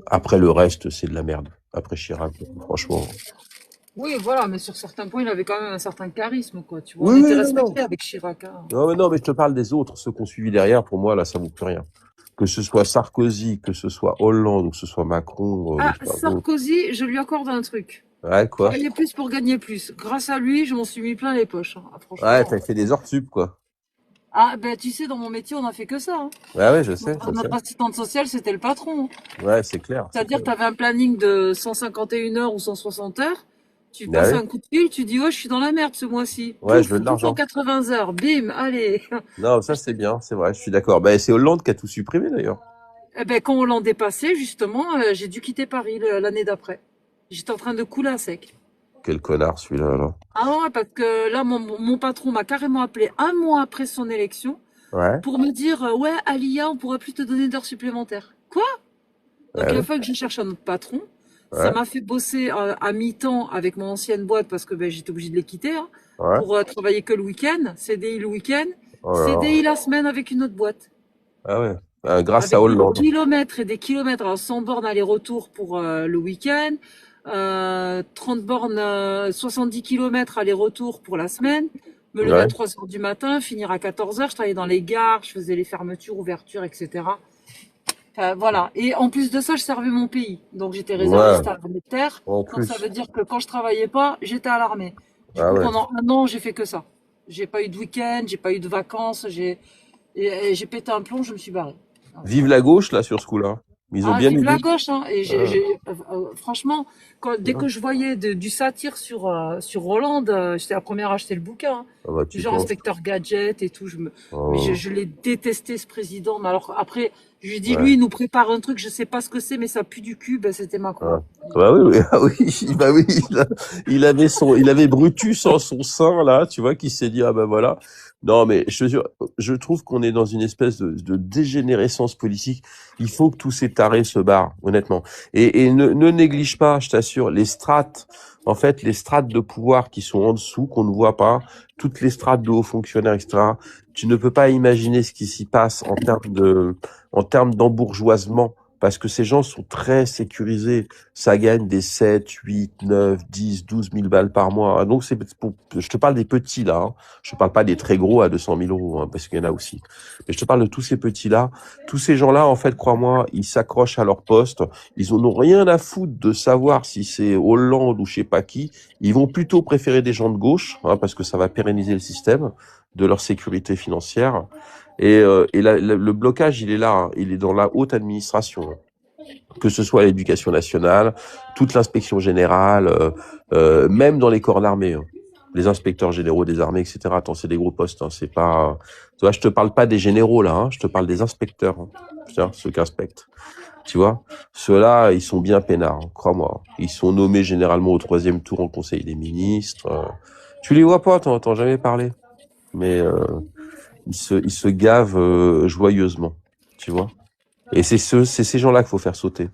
après le reste, c'est de la merde. Après Chirac, franchement. Oui, voilà, mais sur certains points, il avait quand même un certain charisme, quoi, tu vois. On Oui, était oui, non, non. respectés avec Chirac, hein. Non, mais je te parle des autres, ceux qu'on suivi derrière. Pour moi, là, ça vaut plus rien. Que ce soit Sarkozy, que ce soit Hollande, ou que ce soit Macron, Ah, bon. Sarkozy, je lui accorde un truc. Ouais, quoi? Travailler plus pour gagner plus. Grâce à lui, je m'en suis mis plein les poches, hein. Ah, Ouais, franchement. t'as fait des heures sup, quoi. Ah, ben, tu sais, dans mon métier, on a fait que ça, hein. Ouais, ouais, je sais, je sais. Notre assistante sociale, c'était le patron, hein. Ouais, c'est clair, c'est C'est-à-dire, clair. tu avais un planning de 151 heures ou 160 heures. Tu Bah passes oui. un coup de fil, tu dis, ouais, je suis dans la merde ce mois-ci. Ouais, je veux Pouf, de l'argent. 280 heures. Bim, allez. Non, ça c'est bien, c'est vrai, je suis d'accord. Bah, c'est Hollande qui a tout supprimé d'ailleurs. Eh ben, quand on l'en dépassait, justement, j'ai dû quitter Paris l'année d'après. J'étais en train de couler à sec. Quel connard celui-là, là. Ah ouais, parce que là, mon patron m'a carrément appelé un mois après son élection Ouais, pour me dire, ouais, Alia, on pourra plus te donner d'heures supplémentaires. Quoi? Donc, ouais, il a ouais, fallu que je cherche un autre patron. Ça ouais, m'a fait bosser à mi-temps avec mon ancienne boîte parce que ben, j'étais obligée de les quitter, hein, ouais. pour travailler que le week-end, CDI le week-end, Oh là CDI là. la semaine avec une autre boîte. Ah ouais. Grâce à Avec des Hollande. kilomètres et des kilomètres, alors 100 bornes aller-retour pour le week-end, 30 bornes, 70 kilomètres aller-retour pour la semaine, me lever à Ouais, 3 heures du matin, finir à 14 heures, je travaillais dans les gares, je faisais les fermetures, ouvertures, etc. Enfin, voilà. Et en plus de ça, je servais mon pays. Donc j'étais ouais, réserviste à l'armée de terre. en Donc ça veut plus. dire que quand je travaillais pas, j'étais à l'armée. Du Ah coup, ouais. pendant un an, j'ai fait que ça. J'ai pas eu de week-end, j'ai pas eu de vacances, et j'ai pété un plomb, je me suis barrée. Vive Voilà. la gauche, là, sur ce coup-là. Ils ont Ah, bien vive la aidé. gauche, hein. Et Ah, franchement, dès ouais. que je voyais du satire sur Hollande, j'étais la première à acheter le bouquin, hein. Ah bah, Du tu genre penses. inspecteur gadget et tout. Mais Oh, je l'ai détesté ce président. Mais alors après, je lui dis, lui, ouais. il nous prépare un truc, je sais pas ce que c'est, mais ça pue du cul. Ben, c'était Macron. Ah. Bah oui, oui, ah oui, bah oui, il avait Brutus en son sein, là, tu vois, qui s'est dit, ah bah voilà. Non, mais je te jure, je trouve qu'on est dans une espèce de dégénérescence politique. Il faut que tous ces tarés se barrent, honnêtement. Et ne néglige pas, je t'assure, les strates, en fait, les strates de pouvoir qui sont en dessous, qu'on ne voit pas, toutes les strates de hauts fonctionnaires, etc. Tu ne peux pas imaginer ce qui s'y passe en termes d'embourgeoisement. Parce que ces gens sont très sécurisés. Ça gagne des 7, 8, 9, 10, 12 000 balles par mois. Donc, je te parle des petits, là. Hein. Je te parle pas des très gros à 200 000 euros, hein, parce qu'il y en a aussi. Mais je te parle de tous ces petits-là. Tous ces gens-là, en fait, crois-moi, ils s'accrochent à leur poste. Ils en ont rien à foutre de savoir si c'est Hollande ou je sais pas qui. Ils vont plutôt préférer des gens de gauche, hein, parce que ça va pérenniser le système de leur sécurité financière. Et le blocage, il est là, hein. Il est dans la haute administration, hein. Que ce soit l'éducation nationale, toute l'inspection générale, même dans les corps d'armée, hein. Les inspecteurs généraux des armées, etc. Attends, c'est des gros postes, hein. C'est pas, tu vois, je te parle pas des généraux là, hein. Je te parle des inspecteurs, hein. Putain, ceux qui inspectent. Tu vois, ceux-là, ils sont bien peinards, hein, crois-moi. Ils sont nommés généralement au 3e tour en Conseil des ministres. Tu les vois pas, t'en entends jamais parler. Mais ils se gavent joyeusement, tu vois. Et c'est ces gens-là qu'il faut faire sauter.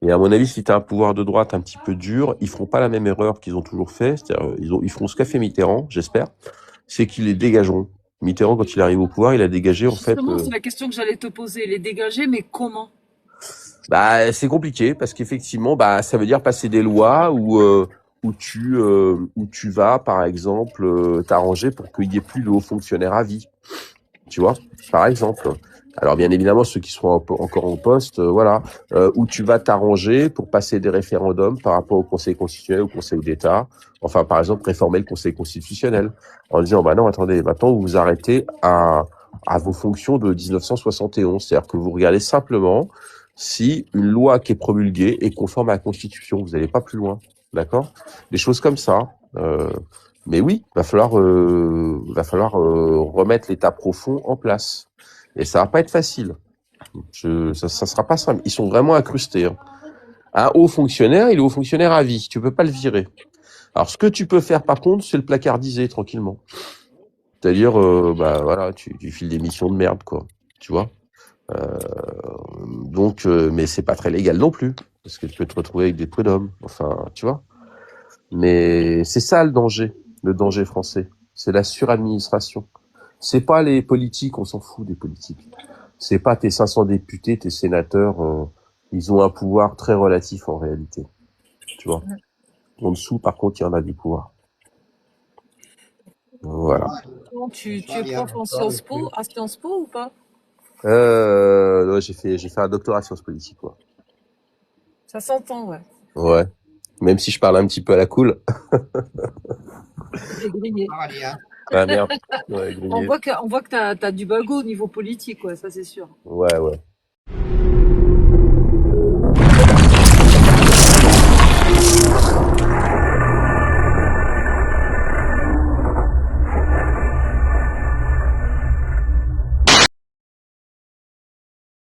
Et à mon avis, si tu as un pouvoir de droite un petit peu dur, ils feront pas la même erreur qu'ils ont toujours fait. C'est-à-dire, ils feront ce qu'a fait Mitterrand, j'espère, c'est qu'ils les dégageront. Mitterrand, quand il arrive au pouvoir, il a dégagé en fait. Justement, c'est la question que j'allais te poser. Les dégager, mais comment? Bah, c'est compliqué parce qu'effectivement, bah, ça veut dire passer des lois où tu vas, par exemple, t'arranger pour qu'il y ait plus de hauts fonctionnaires à vie. Tu vois, par exemple. Alors bien évidemment, ceux qui seront encore en poste, voilà, où tu vas t'arranger pour passer des référendums par rapport au Conseil constitutionnel, au Conseil d'État. Enfin, par exemple, réformer le Conseil constitutionnel en disant, bah non, attendez, maintenant vous vous arrêtez à vos fonctions de 1971, c'est-à-dire que vous regardez simplement si une loi qui est promulguée est conforme à la Constitution. Vous n'allez pas plus loin, d'accord? Des choses comme ça. Mais oui, va falloir remettre l'État profond en place. Et ça va pas être facile. Ça sera pas simple. Ils sont vraiment incrustés, hein. Un haut fonctionnaire, il est haut fonctionnaire à vie. Tu peux pas le virer. Alors, ce que tu peux faire, par contre, c'est le placardiser tranquillement. C'est-à-dire, bah voilà, tu files des missions de merde, quoi. Tu vois. Donc, mais c'est pas très légal non plus, parce que tu peux te retrouver avec des prud'hommes. Enfin, tu vois. Mais c'est ça le danger français. C'est la suradministration. C'est pas les politiques, on s'en fout des politiques. C'est pas tes 500 députés, tes sénateurs, ils ont un pouvoir très relatif en réalité. Tu vois. En dessous, par contre, il y en a du pouvoir. Voilà. Bon, tu es prof en Sciences Po, à Sciences Po ou pas? Ouais, j'ai fait un doctorat en sciences politiques, quoi. Ça s'entend, ouais. Ouais. Même si je parle un petit peu à la cool. J'ai grillé. Ah merde. Ouais, On grillé. voit que t'as du bagot au niveau politique, ouais, ça c'est sûr. Ouais, ouais.